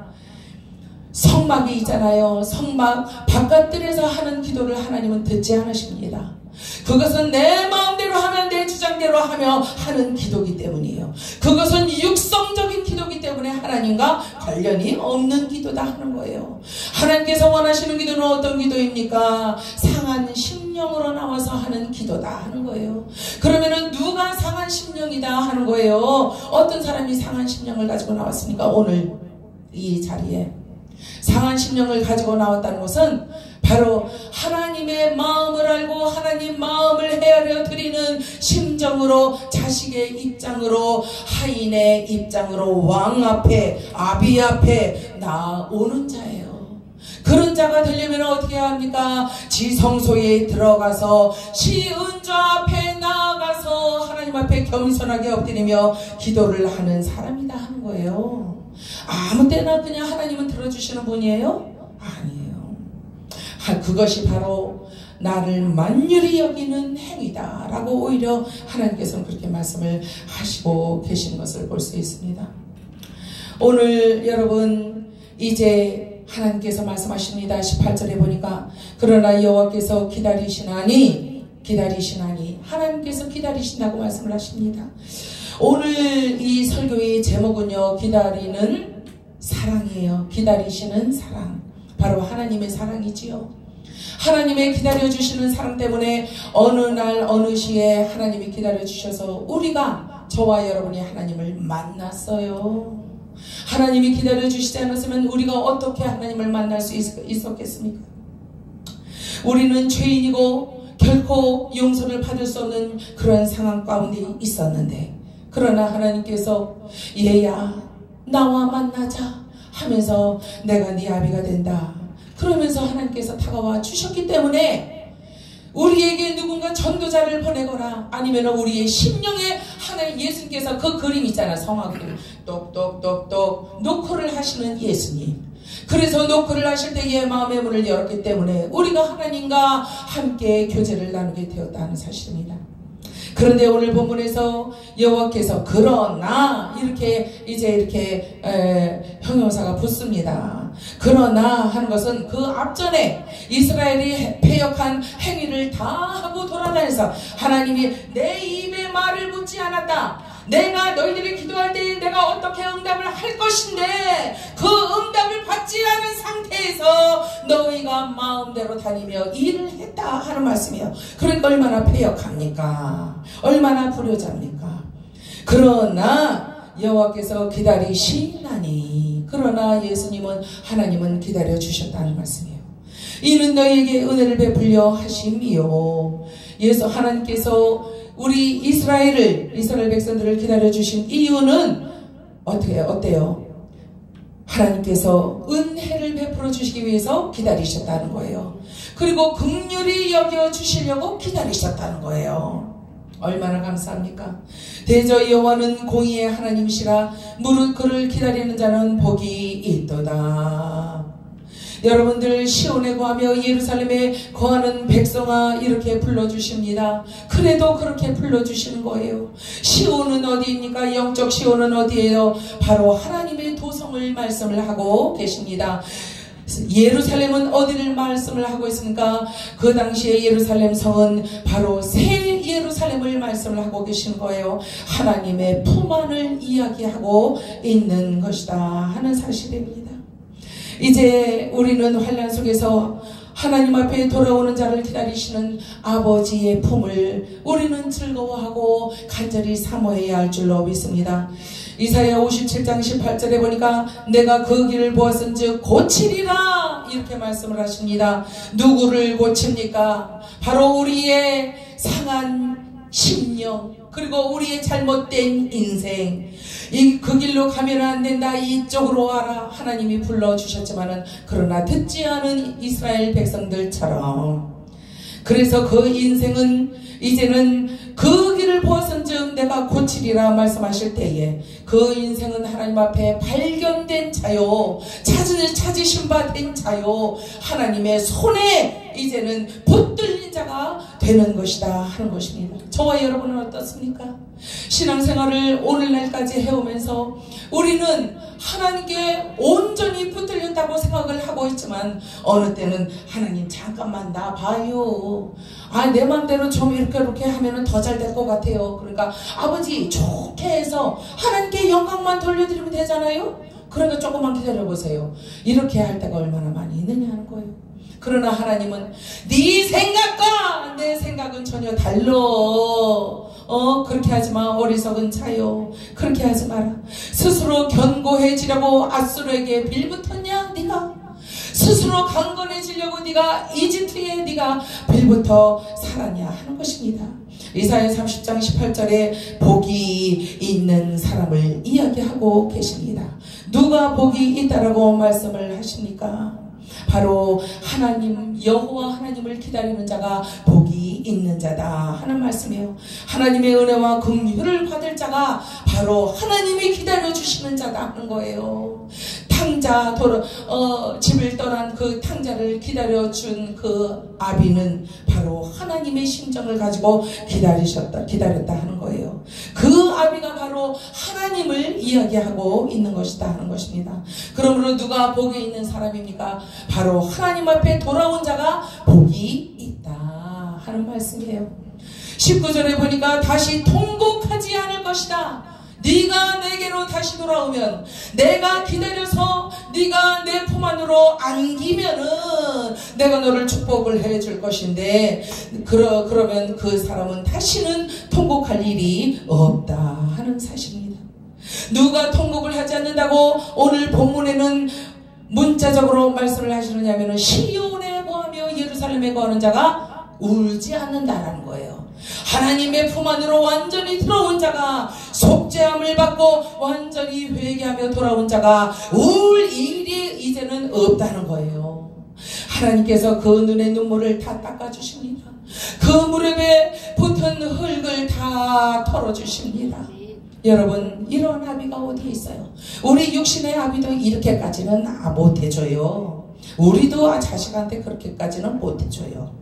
성막이 있잖아요. 성막 바깥들에서 하는 기도를 하나님은 듣지 않으십니다. 그것은 내 마음대로 하면 내 주장대로 하며 하는 기도기 때문이에요. 그것은 육성적인 기도기 때문에 하나님과 관련이 없는 기도다 하는 거예요. 하나님께서 원하시는 기도는 어떤 기도입니까? 상한 심령으로 나와서 하는 기도다 하는 거예요. 그러면은 누가 상한 심령이다 하는 거예요? 어떤 사람이 상한 심령을 가지고 나왔습니까? 오늘 이 자리에 상한 심령을 가지고 나왔다는 것은 바로 하나님의 마음을 알고 하나님 마음을 헤아려 드리는 심정으로, 자식의 입장으로, 하인의 입장으로 왕 앞에, 아비 앞에 나오는 자예요. 그런 자가 되려면 어떻게 해야 합니까? 지성소에 들어가서 시은좌 앞에 나아가서 하나님 앞에 겸손하게 엎드리며 기도를 하는 사람이다 하는 거예요. 아무 때나 그냥 하나님은 들어주시는 분이에요? 아니에요. 그것이 바로 나를 만유리 여기는 행위다 라고 오히려 하나님께서는 그렇게 말씀을 하시고 계시는 것을 볼 수 있습니다. 오늘 여러분 이제 하나님께서 말씀하십니다. 18절에 보니까 그러나 여호와께서 기다리시나니 하나님께서 기다리신다고 말씀을 하십니다. 오늘 이 설교의 제목은요, 기다리는 사랑이에요. 기다리시는 사랑, 바로 하나님의 사랑이지요. 하나님의 기다려주시는 사랑 때문에 어느 날 어느 시에 하나님이 기다려주셔서 우리가, 저와 여러분이 하나님을 만났어요. 하나님이 기다려주시지 않았으면 우리가 어떻게 하나님을 만날 수 있었겠습니까? 우리는 죄인이고 결코 용서를 받을 수 없는 그런 상황 가운데 있었는데, 그러나 하나님께서 얘야 나와 만나자 하면서 내가 네 아비가 된다 그러면서 하나님께서 다가와 주셨기 때문에 우리에게 누군가 전도자를 보내거나 아니면 우리의 심령에 하나님 예수님께서 그 그림 있잖아, 성화 그림, 똑똑똑똑 노크를 하시는 예수님. 그래서 노크를 하실 때의 마음의 문을 열었기 때문에 우리가 하나님과 함께 교제를 나누게 되었다는 사실입니다. 그런데 오늘 본문에서 여호와께서 그러나 이렇게 형용사가 붙습니다. 그러나 하는 것은 그 앞전에 이스라엘이 패역한 행위를 다 하고 돌아다녀서 하나님이 내 입에 말을 붙지 않았다. 내가 너희들이 기도할 때 내가 어떻게 응답을 할 것인데 그 응답을 받지 않은 상태에서 너희가 마음대로 다니며 일을 했다 하는 말씀이에요. 그러니까 얼마나 패역합니까? 얼마나 불효자입니까? 그러나 여호와께서 기다리시나니, 그러나 예수님은 하나님은 기다려주셨다는 말씀이에요. 이는 너희에게 은혜를 베풀려 하심이요. 하나님께서 우리 이스라엘 백성들을 기다려주신 이유는 어때요? 하나님께서 은혜를 베풀어 주시기 위해서 기다리셨다는 거예요. 그리고 긍휼히 여겨주시려고 기다리셨다는 거예요. 얼마나 감사합니까? 대저 여호와는 공의의 하나님이시라 무릇 그를 기다리는 자는 복이 있도다. 여러분들, 시온에 거하며 예루살렘에 거하는 백성아 이렇게 불러주십니다. 그래도 그렇게 불러주시는 거예요. 시온은 어디입니까? 영적 시온은 어디예요? 바로 하나님의 도성을 말씀을 하고 계십니다. 예루살렘은 어디를 말씀을 하고 있습니까? 그 당시에 예루살렘 성은 바로 새 예루살렘을 말씀을 하고 계신 거예요. 하나님의 품 안을 이야기하고 있는 것이다 하는 사실입니다. 이제 우리는 환난 속에서 하나님 앞에 돌아오는 자를 기다리시는 아버지의 품을 우리는 즐거워하고 간절히 사모해야 할 줄로 믿습니다. 이사야 57장 18절에 보니까 내가 그 길을 보았은즉 고치리라 이렇게 말씀을 하십니다. 누구를 고칩니까? 바로 우리의 상한 심령, 그리고 우리의 잘못된 인생, 그 길로 가면 안 된다, 이쪽으로 와라 하나님이 불러주셨지만은 그러나 듣지 않은 이스라엘 백성들처럼, 그래서 그 인생은 이제는 그 길을 보았은즉 내가 고치리라 말씀하실 때에 그 인생은 하나님 앞에 발견된 자요, 찾으신 바 된 자요, 하나님의 손에 이제는 붙들린 자가 되는 것이다 하는 것입니다. 저와 여러분은 어떻습니까? 신앙생활을 오늘날까지 해오면서 우리는 하나님께 온전히 붙들렸다고 생각을 하고 있지만 어느 때는 하나님 잠깐만 나 봐요. 내 맘대로 좀 이렇게 하면은 더 잘 될 것 같아요. 그러니까 아버지 좋게 해서 하나님께 영광만 돌려드리면 되잖아요. 그러니까 조금만 기다려보세요. 이렇게 할 때가 얼마나 많이 있느냐 하는 거예요. 그러나 하나님은 네 생각과 내 생각은 전혀 달러. 그렇게 하지마. 어리석은 자요. 그렇게 하지 마라. 스스로 견고해지려고 앗수르에게 빌붙었냐 네가? 스스로 강건해지려고 네가 이집트에 네가 빌부터 살았냐 하는 것입니다. 이사야 30장 18절에 복이 있는 사람을 이야기하고 계십니다. 누가 복이 있다라고 말씀을 하십니까? 바로 하나님 여호와 하나님을 기다리는 자가 복이 있는 자다 하는 말씀이에요. 하나님의 은혜와 긍휼을 받을 자가 바로 하나님이 기다려주시는 자다 하는 거예요. 탕자 집을 떠난 그 탕자를 기다려준 그 아비는 바로 하나님의 심정을 가지고 기다렸다 하는 거예요. 그 아비가 바로 하나님을 이야기하고 있는 것이다 하는 것입니다. 그러므로 누가 복이 있는 사람입니까? 바로 하나님 앞에 돌아온 자가 복이 있다 하는 말씀이에요. 19절에 보니까 다시 통곡하지 않을 것이다. 네가 내게로 다시 돌아오면 내가 기다려서 네가 내 품 안으로 안기면은 내가 너를 축복을 해줄 것인데 그러면 그 사람은 다시는 통곡할 일이 없다 하는 사실입니다. 누가 통곡을 하지 않는다고 오늘 본문에는 문자적으로 말씀을 하시느냐면 시온에 거하며 예루살렘에 거하는 자가 울지 않는다라는 거예요. 하나님의 품 안으로 완전히 들어온 자가 속죄함을 받고 완전히 회개하며 돌아온 자가 울 일이 이제는 없다는 거예요. 하나님께서 그 눈의 눈물을 다 닦아주십니다. 그 무릎에 붙은 흙을 다 털어주십니다. 여러분 이런 아비가 어디 있어요? 우리 육신의 아비도 이렇게까지는 못해줘요. 우리도 자식한테 그렇게까지는 못해줘요.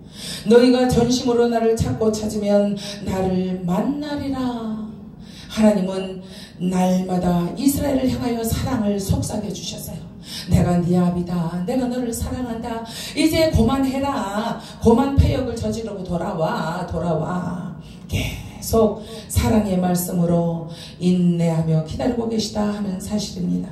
너희가 전심으로 나를 찾으면 나를 만나리라. 하나님은 날마다 이스라엘을 향하여 사랑을 속삭여 주셨어요. 내가 네 아비다. 내가 너를 사랑한다. 이제 그만해라. 그만 패역을 저지르고 돌아와. 계속 사랑의 말씀으로 인내하며 기다리고 계시다 하는 사실입니다.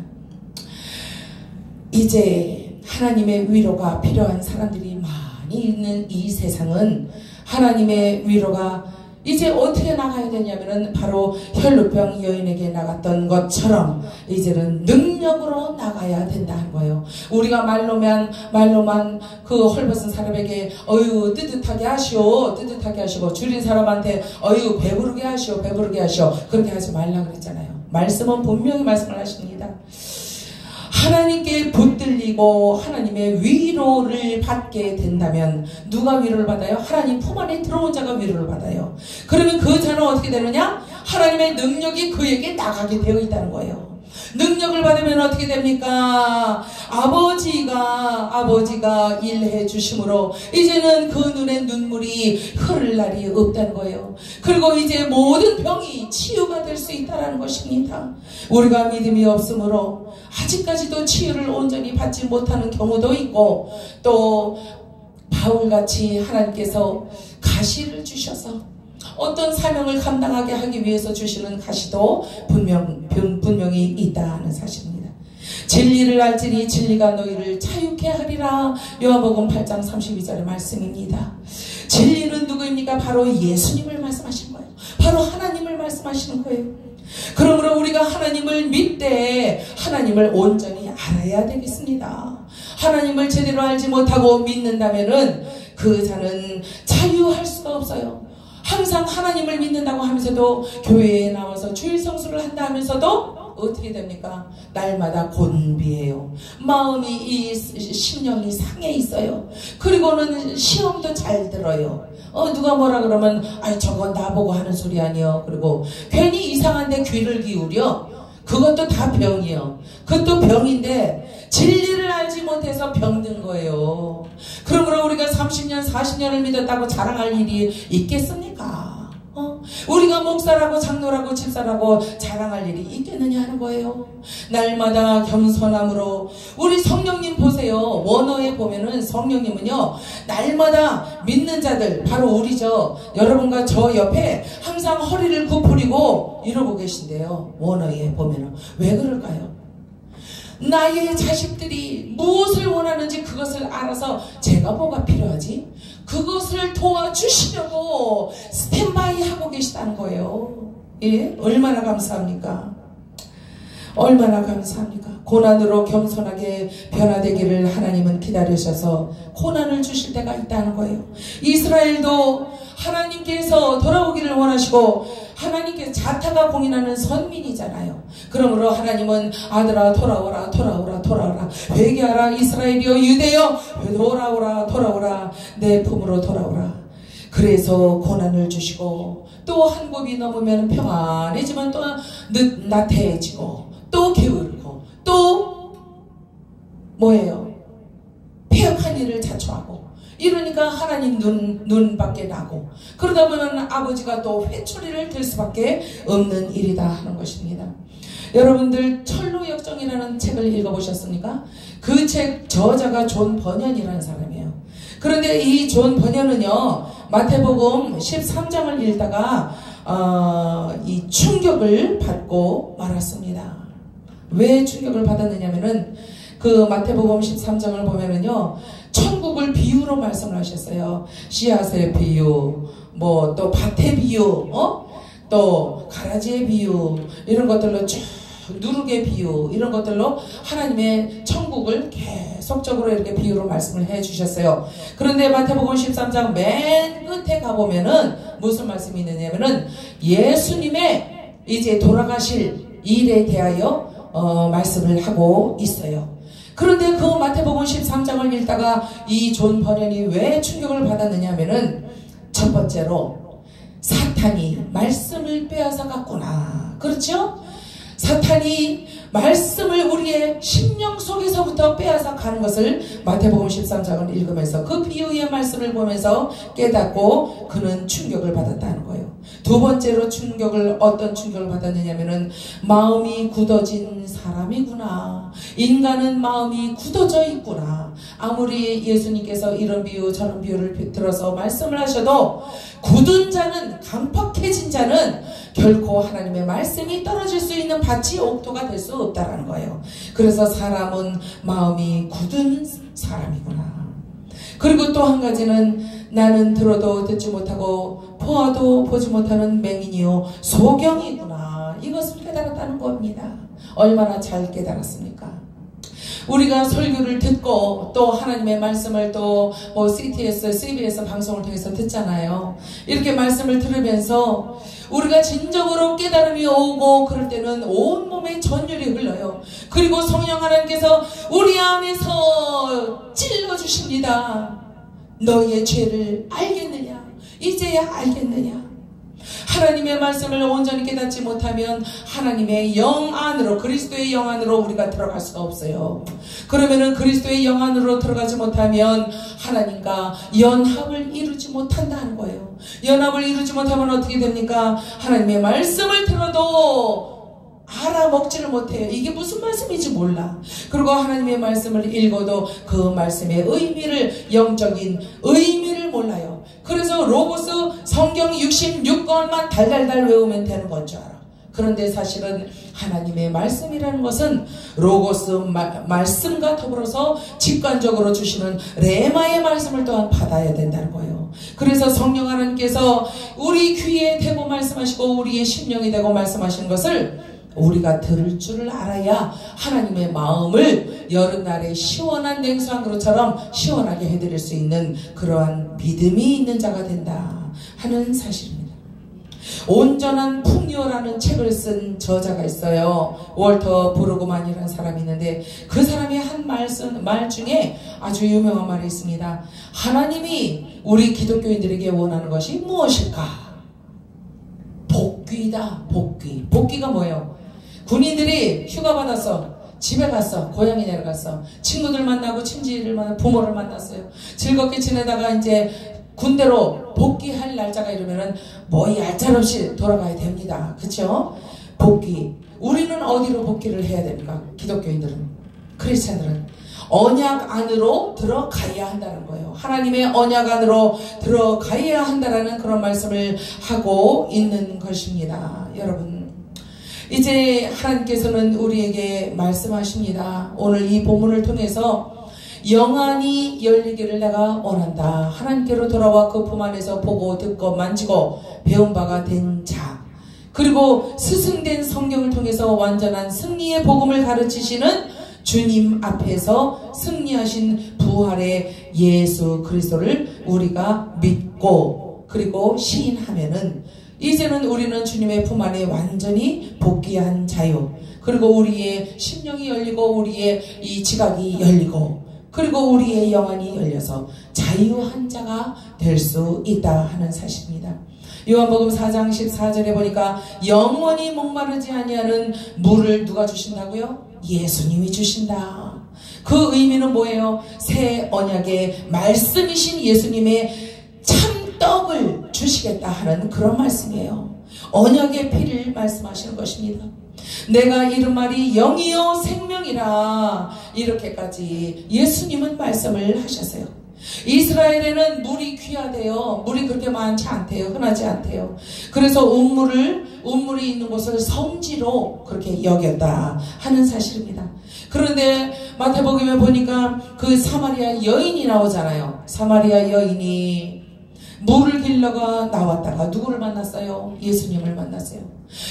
이제 하나님의 위로가 필요한 사람들이 많이 있는 이 세상은 하나님의 위로가 이제 어떻게 나가야 되냐면은 바로 혈루병 여인에게 나갔던 것처럼 이제는 능력으로 나가야 된다는 거예요. 우리가 말로만 그 헐벗은 사람에게 어유 뜨뜻하게 하시고 줄인 사람한테 어유 배부르게 하시오 그렇게 하지 말라 그랬잖아요. 말씀은 분명히 말씀을 하십니다. 하나님께 붙들리고 하나님의 위로를 받게 된다면 누가 위로를 받아요? 하나님 품 안에 들어온 자가 위로를 받아요. 그러면 그 자는 어떻게 되느냐? 하나님의 능력이 그에게 나가게 되어 있다는 거예요. 능력을 받으면 어떻게 됩니까? 아버지가 일해 주심으로 이제는 그 눈에 눈물이 흐를 날이 없다는 거예요. 그리고 이제 모든 병이 치유가 될 수 있다는 것입니다. 우리가 믿음이 없으므로 아직까지도 치유를 온전히 받지 못하는 경우도 있고, 또 바울같이 하나님께서 가시를 주셔서 어떤 사명을 감당하게 하기 위해서 주시는 가시도 분명히 있다는 사실입니다. 진리를 알지니 진리가 너희를 자유케 하리라. 요한복음 8장 32절의 말씀입니다. 진리는 누구입니까? 바로 예수님을 말씀하신 거예요. 바로 하나님을 말씀하시는 거예요. 그러므로 우리가 하나님을 믿되 하나님을 온전히 알아야 되겠습니다. 하나님을 제대로 알지 못하고 믿는다면은 그 자는 자유할 수가 없어요. 항상 하나님을 믿는다고 하면서도 교회에 나와서 주일 성수를 한다 하면서도 어떻게 됩니까? 날마다 곤비해요. 마음이 심령이 상해 있어요. 그리고는 시험도 잘 들어요. 누가 뭐라 그러면 저건 나보고 하는 소리 아니요. 그리고 괜히 이상한데 귀를 기울여. 그것도 다 병이요. 그것도 병인데 진리를 알지 못해서 병든 거예요. 그러므로 우리가 30년 40년을 믿었다고 자랑할 일이 있겠습니까? 우리가 목사라고 장로라고 집사라고 자랑할 일이 있겠느냐 하는 거예요. 날마다 겸손함으로 우리 성령님 보세요. 원어에 보면은 성령님은요 날마다 믿는 자들 바로 우리죠. 여러분과 저 옆에 항상 허리를 굽히고 이러고 계신데요. 원어에 보면은 왜 그럴까요? 나의 자식들이 무엇을 원하는지 그것을 알아서 제가 뭐가 필요하지? 그것을 도와주시려고 스탠바이 하고 계시다는 거예요. 예? 얼마나 감사합니까? 얼마나 감사합니까? 고난으로 겸손하게 변화되기를 하나님은 기다리셔서 고난을 주실 때가 있다는 거예요. 이스라엘도 하나님께서 돌아오기를 원하시고 하나님께서 자타가 공인하는 선민이잖아요. 그러므로 하나님은 아들아 돌아오라 돌아오라 돌아오라 회개하라 이스라엘이여 유대여 돌아오라 돌아오라 내 품으로 돌아오라. 그래서 고난을 주시고 또 한 곱이 넘으면 평안해지만 또 나태해지고 또 게으르고 또 뭐예요? 폐역한 일을 자초하고 이러니까 하나님 눈 밖에 나고 그러다 보면 아버지가 또 회초리를 들 수밖에 없는 일이다 하는 것입니다. 여러분들 철로역정이라는 책을 읽어보셨습니까? 그 책 저자가 존 버년이라는 사람이에요. 그런데 이 존 버년은요 마태복음 13장을 읽다가 이 충격을 받고 말았습니다. 왜 충격을 받았느냐면은 그 마태복음 13장을 보면은요 천국을 비유로 말씀을 하셨어요. 씨앗의 비유, 뭐 또 밭의 비유, 또 가라지의 비유 이런 것들로 쭉 누룩의 비유 이런 것들로 하나님의 천국을 계속적으로 이렇게 비유로 말씀을 해주셨어요. 그런데 마태복음 13장 맨 끝에 가보면은 무슨 말씀이 있느냐면은 예수님의 이제 돌아가실 일에 대하여 말씀을 하고 있어요. 그런데 그 마태복음 13장을 읽다가 이 존 버년이 왜 충격을 받았느냐 하면은 첫 번째로 사탄이 말씀을 빼앗아 갔구나. 그렇죠? 사탄이 말씀을 우리의 심령 속에서부터 빼앗아 가는 것을 마태복음 13장을 읽으면서 그 비유의 말씀을 보면서 깨닫고 그는 충격을 받았다는 거예요. 두 번째로 어떤 충격을 받았느냐면은 마음이 굳어진 사람이구나. 인간은 마음이 굳어져 있구나. 아무리 예수님께서 이런 비유 저런 비유를 들어서 말씀을 하셔도 굳은 자는 강팍해진 자는 결코 하나님의 말씀이 떨어질 수 있는 밭이 옥토가 될 수 없다라는 거예요. 그래서 사람은 마음이 굳은 사람이구나. 그리고 또 한 가지는 나는 들어도 듣지 못하고 보아도 보지 못하는 맹인이요 소경이구나. 이것을 깨달았다는 겁니다. 얼마나 잘 깨달았습니까? 우리가 설교를 듣고 또 하나님의 말씀을 또 CTS, CBS 방송을 통해서 듣잖아요. 이렇게 말씀을 들으면서 우리가 진정으로 깨달음이 오고 그럴 때는 온몸에 전율이 흘러요. 그리고 성령 하나님께서 우리 안에서 찔러주십니다. 너희의 죄를 알겠느냐? 이제야 알겠느냐? 하나님의 말씀을 온전히 깨닫지 못하면 하나님의 영 안으로 그리스도의 영 안으로 우리가 들어갈 수가 없어요. 그러면은 그리스도의 영 안으로 들어가지 못하면 하나님과 연합을 이루지 못한다는 거예요. 연합을 이루지 못하면 어떻게 됩니까? 하나님의 말씀을 들어도 알아먹지를 못해요. 이게 무슨 말씀인지 몰라. 그리고 하나님의 말씀을 읽어도 그 말씀의 의미를, 영적인 의미를 몰라요. 그래서 로고스 성경 66권만 달달달 외우면 되는 건 줄 알아. 그런데 사실은 하나님의 말씀이라는 것은 로고스 말씀과 더불어서 직관적으로 주시는 레마의 말씀을 또한 받아야 된다는 거예요. 그래서 성령 하나님께서 우리 귀에 대고 말씀하시고 우리의 심령이 되고 말씀하시는 것을 우리가 들을 줄을 알아야 하나님의 마음을 여름날에 시원한 냉수한 그릇처럼 시원하게 해드릴 수 있는 그러한 믿음이 있는 자가 된다 하는 사실입니다. 온전한 풍요라는 책을 쓴 저자가 있어요. 월터 브루그만이라는 사람이 있는데 그 사람이 한 말 중에 아주 유명한 말이 있습니다. 하나님이 우리 기독교인들에게 원하는 것이 무엇일까? 복귀다. 복귀. 복귀가 뭐예요? 군인들이 휴가 받았어. 집에 갔어. 고향에 내려갔어. 친구들 만나고 친지를 만나고 부모를 만났어요. 즐겁게 지내다가 이제 군대로 복귀할 날짜가 이러면은 뭐 얄짤없이 돌아가야 됩니다. 그쵸? 복귀. 우리는 어디로 복귀를 해야 됩니까? 기독교인들은, 크리스찬들은 언약 안으로 들어가야 한다는 거예요. 하나님의 언약 안으로 들어가야 한다라는 그런 말씀을 하고 있는 것입니다. 여러분, 이제 하나님께서는 우리에게 말씀하십니다. 오늘 이 본문을 통해서 영안이 열리기를 내가 원한다. 하나님께로 돌아와 그 품 안에서 보고 듣고 만지고 배운 바가 된 자, 그리고 스승된 성경을 통해서 완전한 승리의 복음을 가르치시는 주님 앞에서 승리하신 부활의 예수 그리스도를 우리가 믿고 그리고 시인하면은 이제는 우리는 주님의 품 안에 완전히 복귀한 자유, 그리고 우리의 심령이 열리고 우리의 이 지각이 열리고 그리고 우리의 영안이 열려서 자유한 자가 될 수 있다 하는 사실입니다. 요한복음 4장 14절에 보니까 영원히 목마르지 아니하는 물을 누가 주신다고요? 예수님이 주신다. 그 의미는 뭐예요? 새 언약의 말씀이신 예수님의 참떡을 주시겠다 하는 그런 말씀이에요. 언약의 피를 말씀하시는 것입니다. 내가 이른 말이 영이요 생명이라, 이렇게까지 예수님은 말씀을 하셨어요. 이스라엘에는 물이 귀하대요. 물이 그렇게 많지 않대요. 흔하지 않대요. 그래서 운물이 있는 곳을 성지로 그렇게 여겼다 하는 사실입니다. 그런데 마태복음에 보니까 그 사마리아 여인이 나오잖아요. 사마리아 여인이 물을 길러가 나왔다가 누구를 만났어요? 예수님을 만났어요.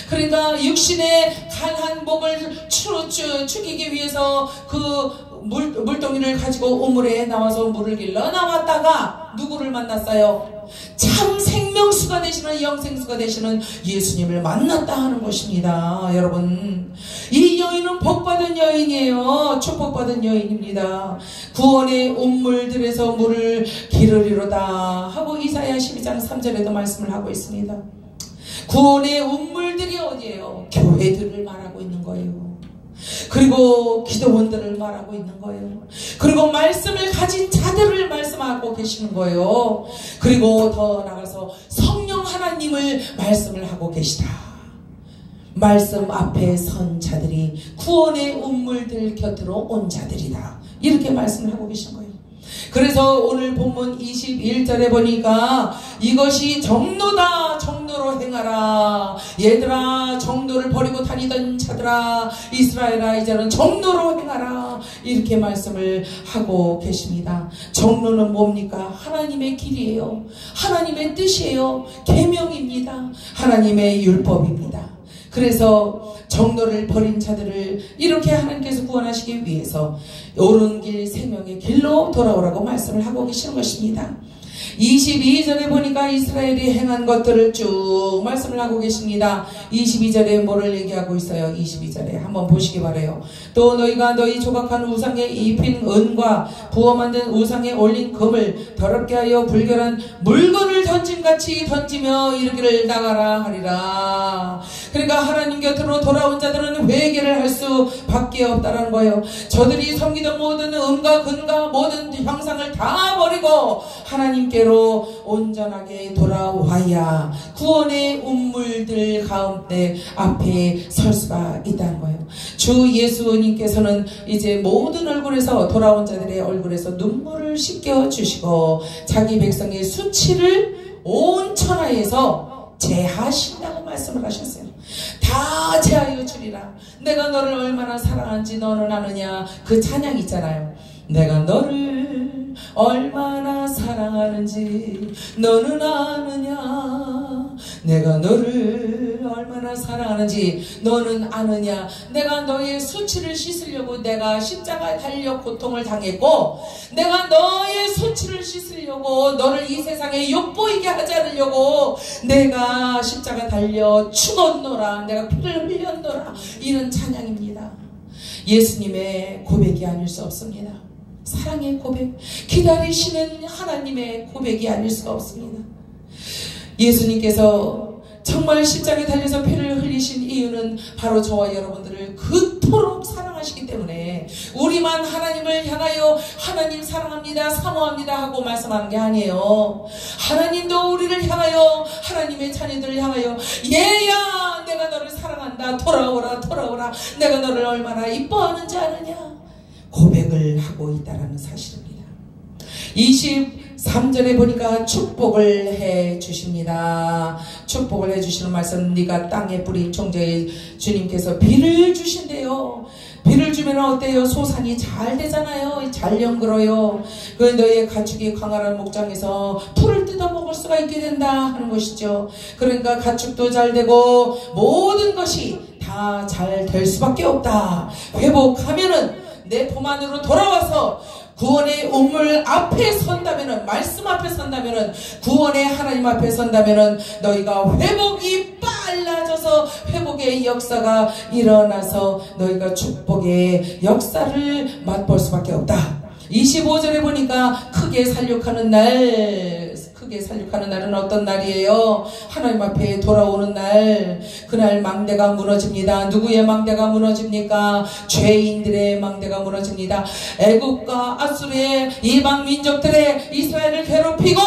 그러니까 육신의 강한 목을 축이기 위해서 그 물동이를 가지고 우물에 나와서 물을 길러 나왔다가 누구를 만났어요? 참 생명수가 되시는, 영생수가 되시는 예수님을 만났다 하는 것입니다. 여러분, 이 여인은 복받은 여인이에요. 축복받은 여인입니다. 구원의 운물들에서 물을 기르리로다 하고 이사야 12장 3절에도 말씀을 하고 있습니다. 구원의 운물들이 어디예요? 교회들을 말하고 있는 거예요. 그리고 기도원들을 말하고 있는 거예요. 그리고 말씀을 가진 자들을 말씀하고 계시는 거예요. 그리고 더 나가서 성령 하나님을 말씀을 하고 계시다. 말씀 앞에 선 자들이 구원의 운물들 곁으로 온 자들이다. 이렇게 말씀을 하고 계신 거예요. 그래서 오늘 본문 21절에 보니까 이것이 정로다, 정로로 행하라. 얘들아, 정로를 버리고 다니던 자들아, 이스라엘아, 이제는 정로로 행하라. 이렇게 말씀을 하고 계십니다. 정로는 뭡니까? 하나님의 길이에요. 하나님의 뜻이에요. 계명입니다. 하나님의 율법입니다. 그래서 정로를 버린 자들을 이렇게 하나님께서 구원하시기 위해서 옳은 길, 생명의 길로 돌아오라고 말씀을 하고 계시는 것입니다. 22절에 보니까 이스라엘이 행한 것들을 쭉 말씀을 하고 계십니다. 22절에 뭐를 얘기하고 있어요? 22절에 한번 보시기 바라요. 또 너희가 너희 조각한 우상에 입힌 은과 부어 만든 우상에 올린 금을 더럽게 하여 불결한 물건을 던짐같이 던지며 이르기를 나가라 하리라. 그러니까 하나님 곁으로 돌아온 자들은 회개를 할 수밖에 없다는 거예요. 저들이 섬기던 모든 음과 근과 모든 형상을 다 버리고 하나님께로 온전하게 돌아와야 구원의 운물들 가운데 앞에 설 수가 있다는 거예요. 주 예수님께서는 이제 모든 얼굴에서, 돌아온 자들의 얼굴에서 눈물을 씻겨주시고 자기 백성의 수치를 온 천하에서 제하신다고 말씀을 하셨어요. 다 제하여 주리라. 내가 너를 얼마나 사랑하는지 너는 아느냐. 그 찬양 있잖아요. 내가 너를 얼마나 사랑하는지 너는 아느냐. 내가 너를 얼마나 사랑하는지 너는 아느냐. 내가 너의 수치를 씻으려고 내가 십자가에 달려 고통을 당했고, 내가 너의 수치를 씻으려고 너를 이 세상에 욕보이게 하지 않으려고 내가 십자가 달려 죽었노라. 내가 피를 흘렸노라. 이런 찬양입니다. 예수님의 고백이 아닐 수 없습니다. 사랑의 고백, 기다리시는 하나님의 고백이 아닐 수가 없습니다. 예수님께서 정말 십자가에 달려서 피를 흘리신 이유는 바로 저와 여러분들을 그토록 사랑하시는 사랑하시기 때문에 우리만 하나님을 향하여 하나님 사랑합니다, 사모합니다 하고 말씀하는 게 아니에요. 하나님도 우리를 향하여, 하나님의 자녀들을 향하여, 얘야 내가 너를 사랑한다, 돌아오라 돌아오라, 내가 너를 얼마나 이뻐하는지 아느냐 고백을 하고 있다는 사실입니다. 23절에 보니까 축복을 해 주십니다. 축복을 해 주시는 말씀, 네가 땅에 뿌린 총재의 주님께서 비를 주신대요. 비를 주면 어때요? 소산이 잘 되잖아요. 잘 연그러요. 그 너의 가축이 광활한 목장에서 풀을 뜯어 먹을 수가 있게 된다 하는 것이죠. 그러니까 가축도 잘 되고 모든 것이 다 잘 될 수밖에 없다. 회복하면은 내 품 안으로 돌아와서 구원의 우물 앞에 선다면은, 말씀 앞에 선다면은, 구원의 하나님 앞에 선다면은 너희가 회복이 빨라져서 회복의 역사가 일어나서 너희가 축복의 역사를 맛볼 수밖에 없다. 25절에 보니까 크게 살육하는 날, 크게 살육하는 날은 어떤 날이에요? 하나님 앞에 돌아오는 날. 그날 망대가 무너집니다. 누구의 망대가 무너집니까? 죄인들의 망대가 무너집니다. 애국과 아수르의 이방 민족들의 이스라엘을 괴롭히고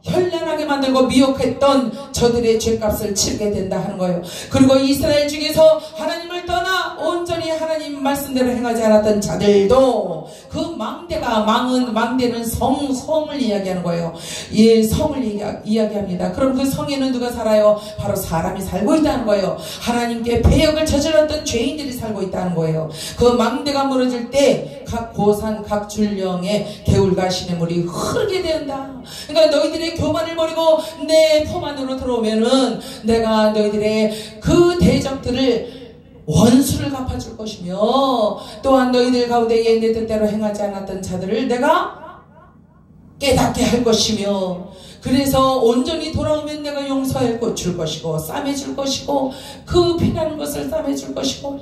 현란하게 만들고 미혹했던 저들의 죄값을 치르게 된다 하는 거예요. 그리고 이스라엘 중에서 하나님을 떠나 온전히 하나님 말씀대로 행하지 않았던 자들도 그 망대가, 망대는 성을 이야기하는 거예요. 예, 성을 이야기합니다. 그럼 그 성에는 누가 살아요? 바로 사람이 살고 있다는 거예요. 하나님께 배역을 저질렀던 죄인들이 살고 있다는 거예요. 그 망대가 무너질 때 각 고산, 각 줄령의 개울과 시냇물이 흐르게 된다. 그러니까 너희들의 교만을 버리고 내 품 안으로 들어오면은 내가 너희들의 그 대적들을 원수를 갚아줄 것이며, 또한 너희들 가운데에 내 뜻대로 행하지 않았던 자들을 내가 깨닫게 할 것이며, 그래서 온전히 돌아오면 내가 용서해 줄 것이고 싸매 줄 것이고 그 피나는 것을 싸매 줄 것이고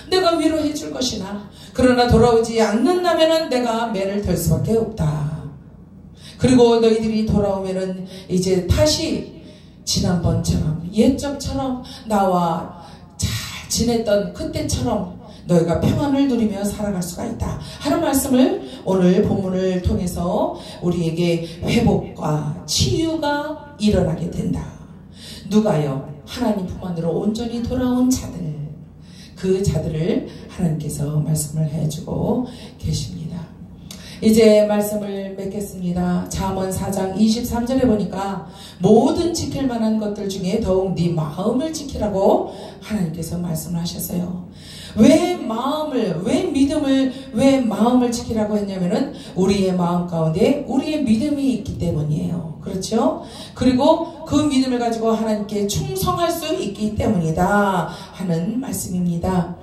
내가 위로해 줄 것이나, 그러나 돌아오지 않는다면은 내가 매를 들 수밖에 없다. 그리고 너희들이 돌아오면은 이제 다시 지난번처럼, 옛적처럼 나와 잘 지냈던 그때처럼 너희가 평안을 누리며 살아갈 수가 있다 하는 말씀을 오늘 본문을 통해서 우리에게 회복과 치유가 일어나게 된다. 누가요? 하나님 품 안으로 온전히 돌아온 자들, 그 자들을 하나님께서 말씀을 해주고 계십니다. 이제 말씀을 맺겠습니다. 잠언 4장 23절에 보니까 모든 지킬 만한 것들 중에 더욱 네 마음을 지키라고 하나님께서 말씀을 하셨어요. 왜 마음을, 왜 믿음을, 왜 마음을 지키라고 했냐면은 우리의 마음 가운데 우리의 믿음이 있기 때문이에요. 그렇죠? 그리고 그 믿음을 가지고 하나님께 충성할 수 있기 때문이다 하는 말씀입니다.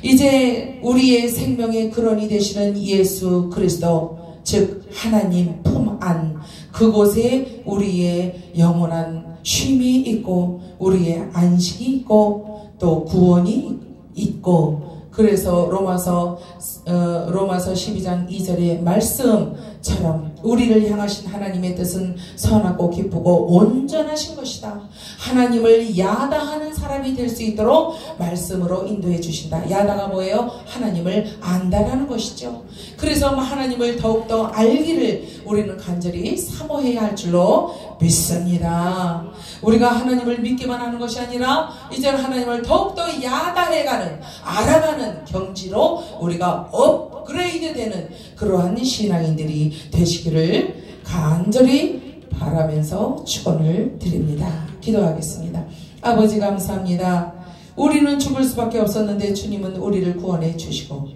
이제 우리의 생명의 근원이 되시는 예수 그리스도, 즉 하나님 품 안, 그곳에 우리의 영원한 쉼이 있고 우리의 안식이 있고 또 구원이 있고, 그래서 로마서 12장 2절의 말씀처럼 우리를 향하신 하나님의 뜻은 선하고 기쁘고 온전하신 것이다. 하나님을 야다하는 사람이 될 수 있도록 말씀으로 인도해 주신다. 야다가 뭐예요? 하나님을 안다라는 것이죠. 그래서 하나님을 더욱더 알기를 우리는 간절히 사모해야 할 줄로 믿습니다. 우리가 하나님을 믿기만 하는 것이 아니라 이제는 하나님을 더욱더 야다해가는, 알아가는 경지로 우리가 업그레이드 되는 그러한 신앙인들이 되시기를 간절히 바라면서 축원을 드립니다. 기도하겠습니다. 아버지 감사합니다. 우리는 죽을 수밖에 없었는데 주님은 우리를 구원해 주시고,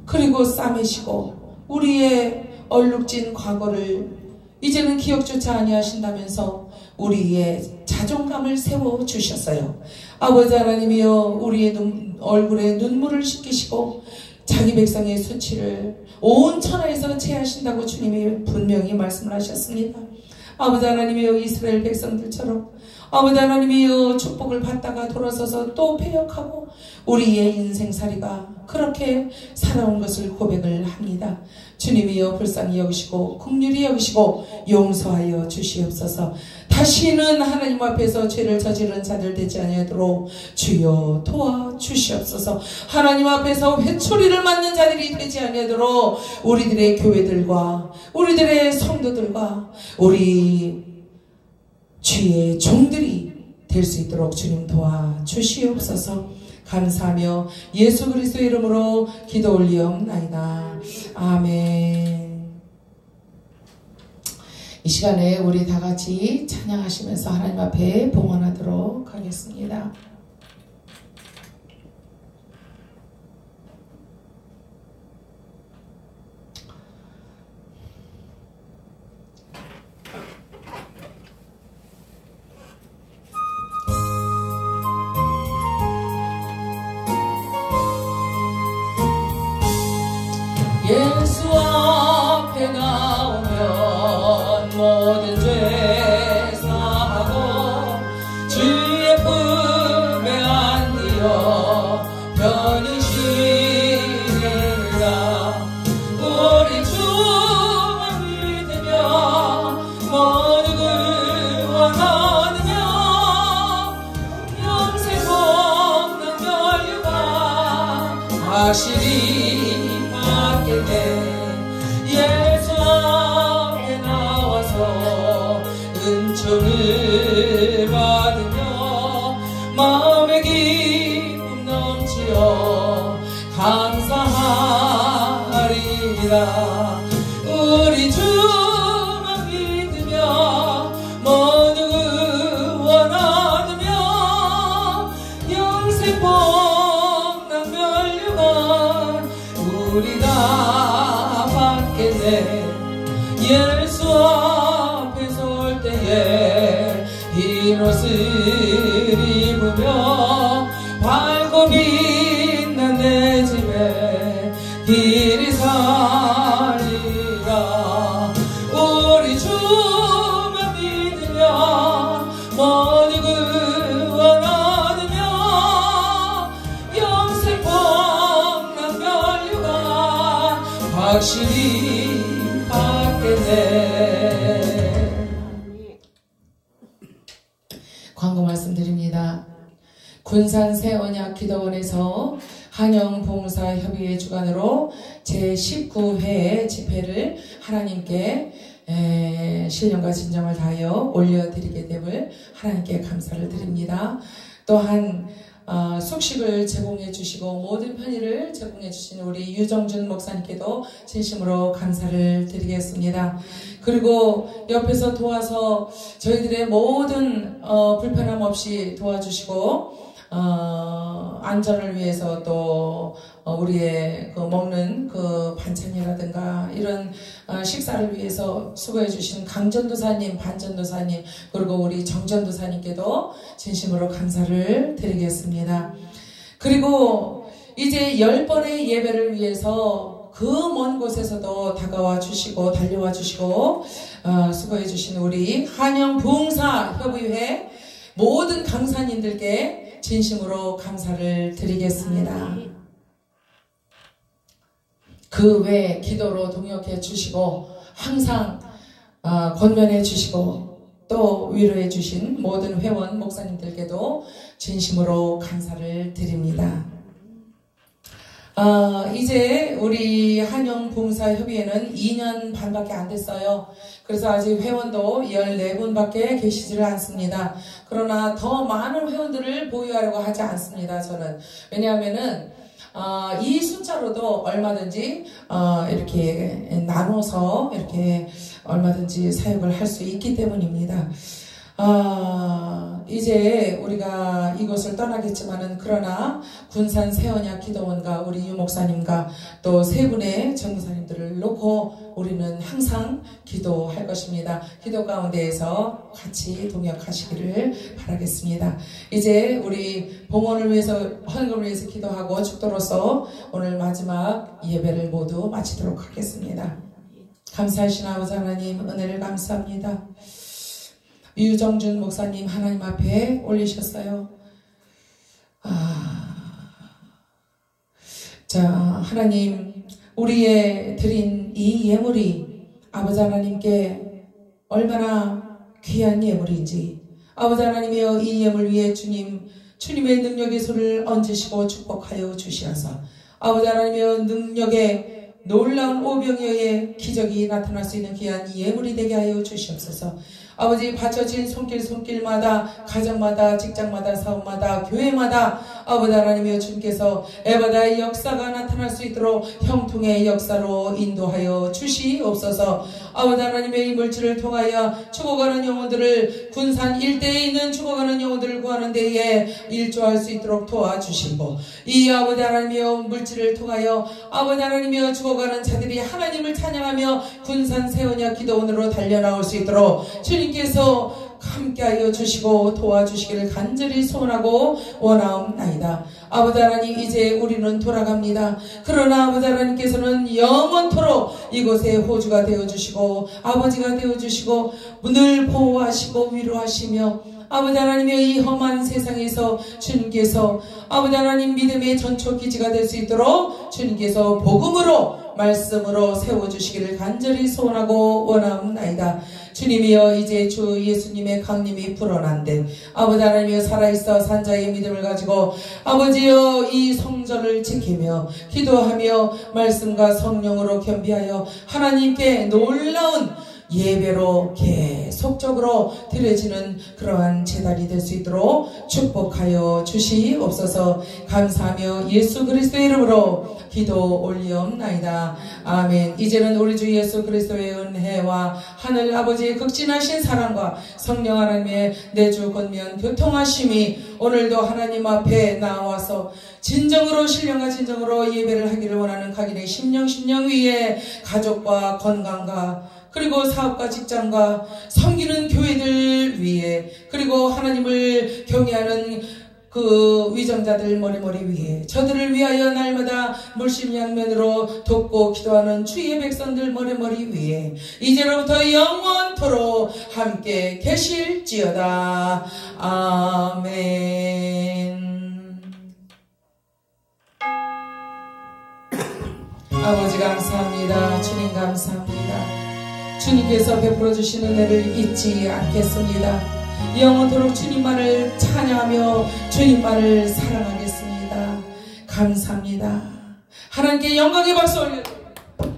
그리고 싸매시고 우리의 얼룩진 과거를 이제는 기억조차 아니하신다면서 우리의 자존감을 세워주셨어요. 아버지 하나님이여, 우리의 얼굴에 눈물을 씻기시고 자기 백성의 수치를 온 천하에서 제하신다고 주님이 분명히 말씀을 하셨습니다. 아버지 하나님이여, 이스라엘 백성들처럼 아버지 하나님이여, 축복을 받다가 돌아서서 또 패역하고 우리의 인생살이가 그렇게 살아온 것을 고백을 합니다. 주님이여, 불쌍히 여기시고 긍휼히 여기시고 용서하여 주시옵소서. 다시는 하나님 앞에서 죄를 저지른 자들 되지 아니하도록 주여 도와주시옵소서. 하나님 앞에서 회초리를 맞는 자들이 되지 아니하도록 우리들의 교회들과 우리들의 성도들과 우리 주의 종들이 될 수 있도록 주님 도와주시옵소서. 감사하며 예수 그리스도의 이름으로 기도 올리옵나이다. 아멘. 이 시간에 우리 다 같이 찬양하시면서 하나님 앞에 봉헌하도록 하겠습니다. 예수 앞에 나오면 모든 죄 사하고 주의 품에 안기어 편히 쉬리라. 우리 주만 믿으며 모두 구원하며 영생 복는 면류관 하시리. 예수 앞에 나와서 은총을 받으며 마음의 기쁨 넘치어 감사하리라. 우리 주만 믿으며 모두 구원하며 영생 복난 면류관 우리 다 받겠네. 예수 앞에 설 때에 흰 옷을 입으며 밝고 빛난 내 집에 길이 살리라. 우리 주만 믿으며 모두 구원하며 영생 복난 면류관 확실히 받겠네. 광고 말씀드립니다. 군산 새언약 기도원에서 한영봉사협의회 주관으로 제19회 집회를 하나님께 신령과 진정을 다하여 올려드리게 됨을 하나님께 감사를 드립니다. 또한 숙식을 제공해 주시고 모든 편의를 제공해 주신 우리 유정준 목사님께도 진심으로 감사를 드리겠습니다. 그리고 옆에서 도와서 저희들의 모든 불편함 없이 도와주시고 안전을 위해서 또 우리의 그 먹는 그 반찬이라든가 이런 식사를 위해서 수고해 주신 강전도사님, 반전도사님, 그리고 우리 정전도사님께도 진심으로 감사를 드리겠습니다. 그리고 이제 10번의 예배를 위해서 그 먼 곳에서도 다가와 주시고 달려와 주시고 수고해 주신 우리 한영봉사협의회 모든 강사님들께 진심으로 감사를 드리겠습니다. 그 외에 기도로 동역해 주시고 항상 권면해 주시고 또 위로해 주신 모든 회원 목사님들께도 진심으로 감사를 드립니다. 이제 우리 한영봉사협의회는 2년 반밖에 안 됐어요. 그래서 아직 회원도 14분밖에 계시지를 않습니다. 그러나 더 많은 회원들을 보유하려고 하지 않습니다. 저는. 왜냐하면은 이 숫자로도 얼마든지 이렇게 나눠서 이렇게 얼마든지 사역을 할 수 있기 때문입니다. 이제 우리가 이곳을 떠나겠지만은 그러나 군산 새언약 기도원과 우리 유 목사님과 또 세 분의 전도사님들을 놓고 우리는 항상 기도할 것입니다. 기도 가운데에서 같이 동역하시기를 바라겠습니다. 이제 우리 봉헌을 위해서 헌금을 위해서 기도하고 축도로서 오늘 마지막 예배를 모두 마치도록 하겠습니다. 감사하신 아버지 하나님 은혜를 감사합니다. 유정준 목사님 하나님 앞에 올리셨어요. 자, 하나님 우리의 드린 이 예물이 아버지 하나님께 얼마나 귀한 예물인지 아버지 하나님이여 이 예물 위에 주님의 능력의 손을 얹으시고 축복하여 주시어서 아버지 하나님이여 능력의 놀라운 오병이어의 기적이 나타날 수 있는 귀한 예물이 되게 하여 주시옵소서. 아버지 바쳐진 손길마다 가정마다 직장마다 사업마다 교회마다 아버지 하나님이여 주님께서 에바다의 역사가 나타날 수 있도록 형통의 역사로 인도하여 주시옵소서. 아버지 하나님의 이 물질을 통하여 죽어가는 영혼들을 군산 일대에 있는 죽어가는 영혼들을 구하는 데에 일조할 수 있도록 도와주시고 이 아버지 하나님이여 물질을 통하여 아버지 하나님이여 죽어가는 자들이 하나님을 찬양하며 군산 세원야 기도원으로 달려나올 수 있도록 주님께서 함께하여 주시고 도와주시기를 간절히 소원하고 원하옵나이다. 아버지 하나님 이제 우리는 돌아갑니다. 그러나 아버지 하나님께서는 영원토록 이곳에 호주가 되어주시고 아버지가 되어주시고 늘 보호하시고 위로하시며 아버지 하나님의 이 험한 세상에서 주님께서 아버지 하나님 믿음의 전초기지가 될 수 있도록 주님께서 복음으로 말씀으로 세워주시기를 간절히 소원하고 원하옵나이다. 주님이여 이제 주 예수님의 강림이 불어난데 아버지 하나님이여 살아있어 산자의 믿음을 가지고 아버지여 이 성전을 지키며 기도하며 말씀과 성령으로 겸비하여 하나님께 놀라운 예배로 계속적으로 드려지는 그러한 제단이 될 수 있도록 축복하여 주시옵소서. 감사하며 예수 그리스도의 이름으로 기도 올리옵나이다. 아멘. 이제는 우리 주 예수 그리스도의 은혜와 하늘 아버지의 극진하신 사랑과 성령 하나님의 내주 권면 교통하심이 오늘도 하나님 앞에 나와서 진정으로 신령과 진정으로 예배를 하기를 원하는 각인의 심령 위에 가족과 건강과 그리고 사업과 직장과 섬기는 교회들 위에 그리고 하나님을 경외하는 그 위정자들 머리머리 위에 저들을 위하여 날마다 물심양면으로 돕고 기도하는 주의 백성들 머리머리 위에 이제로부터 영원토록 함께 계실지어다. 아멘. 아버지 감사합니다. 주님 감사합니다. 주님께서 베풀어 주신 은혜를 잊지 않겠습니다. 영원토록 주님만을 찬양하며 주님만을 사랑하겠습니다. 감사합니다. 하나님께 영광의 박수 올려드립니다.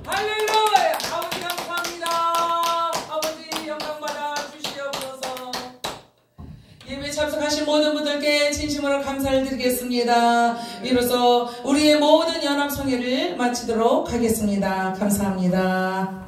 할렐루야. 아버지 감사합니다. 아버지 영광받아 주시옵소서. 예배 참석하신 모든 분들께 진심으로 감사를 드리겠습니다. 이로써 우리의 모든 연합성회를 마치도록 하겠습니다. 감사합니다.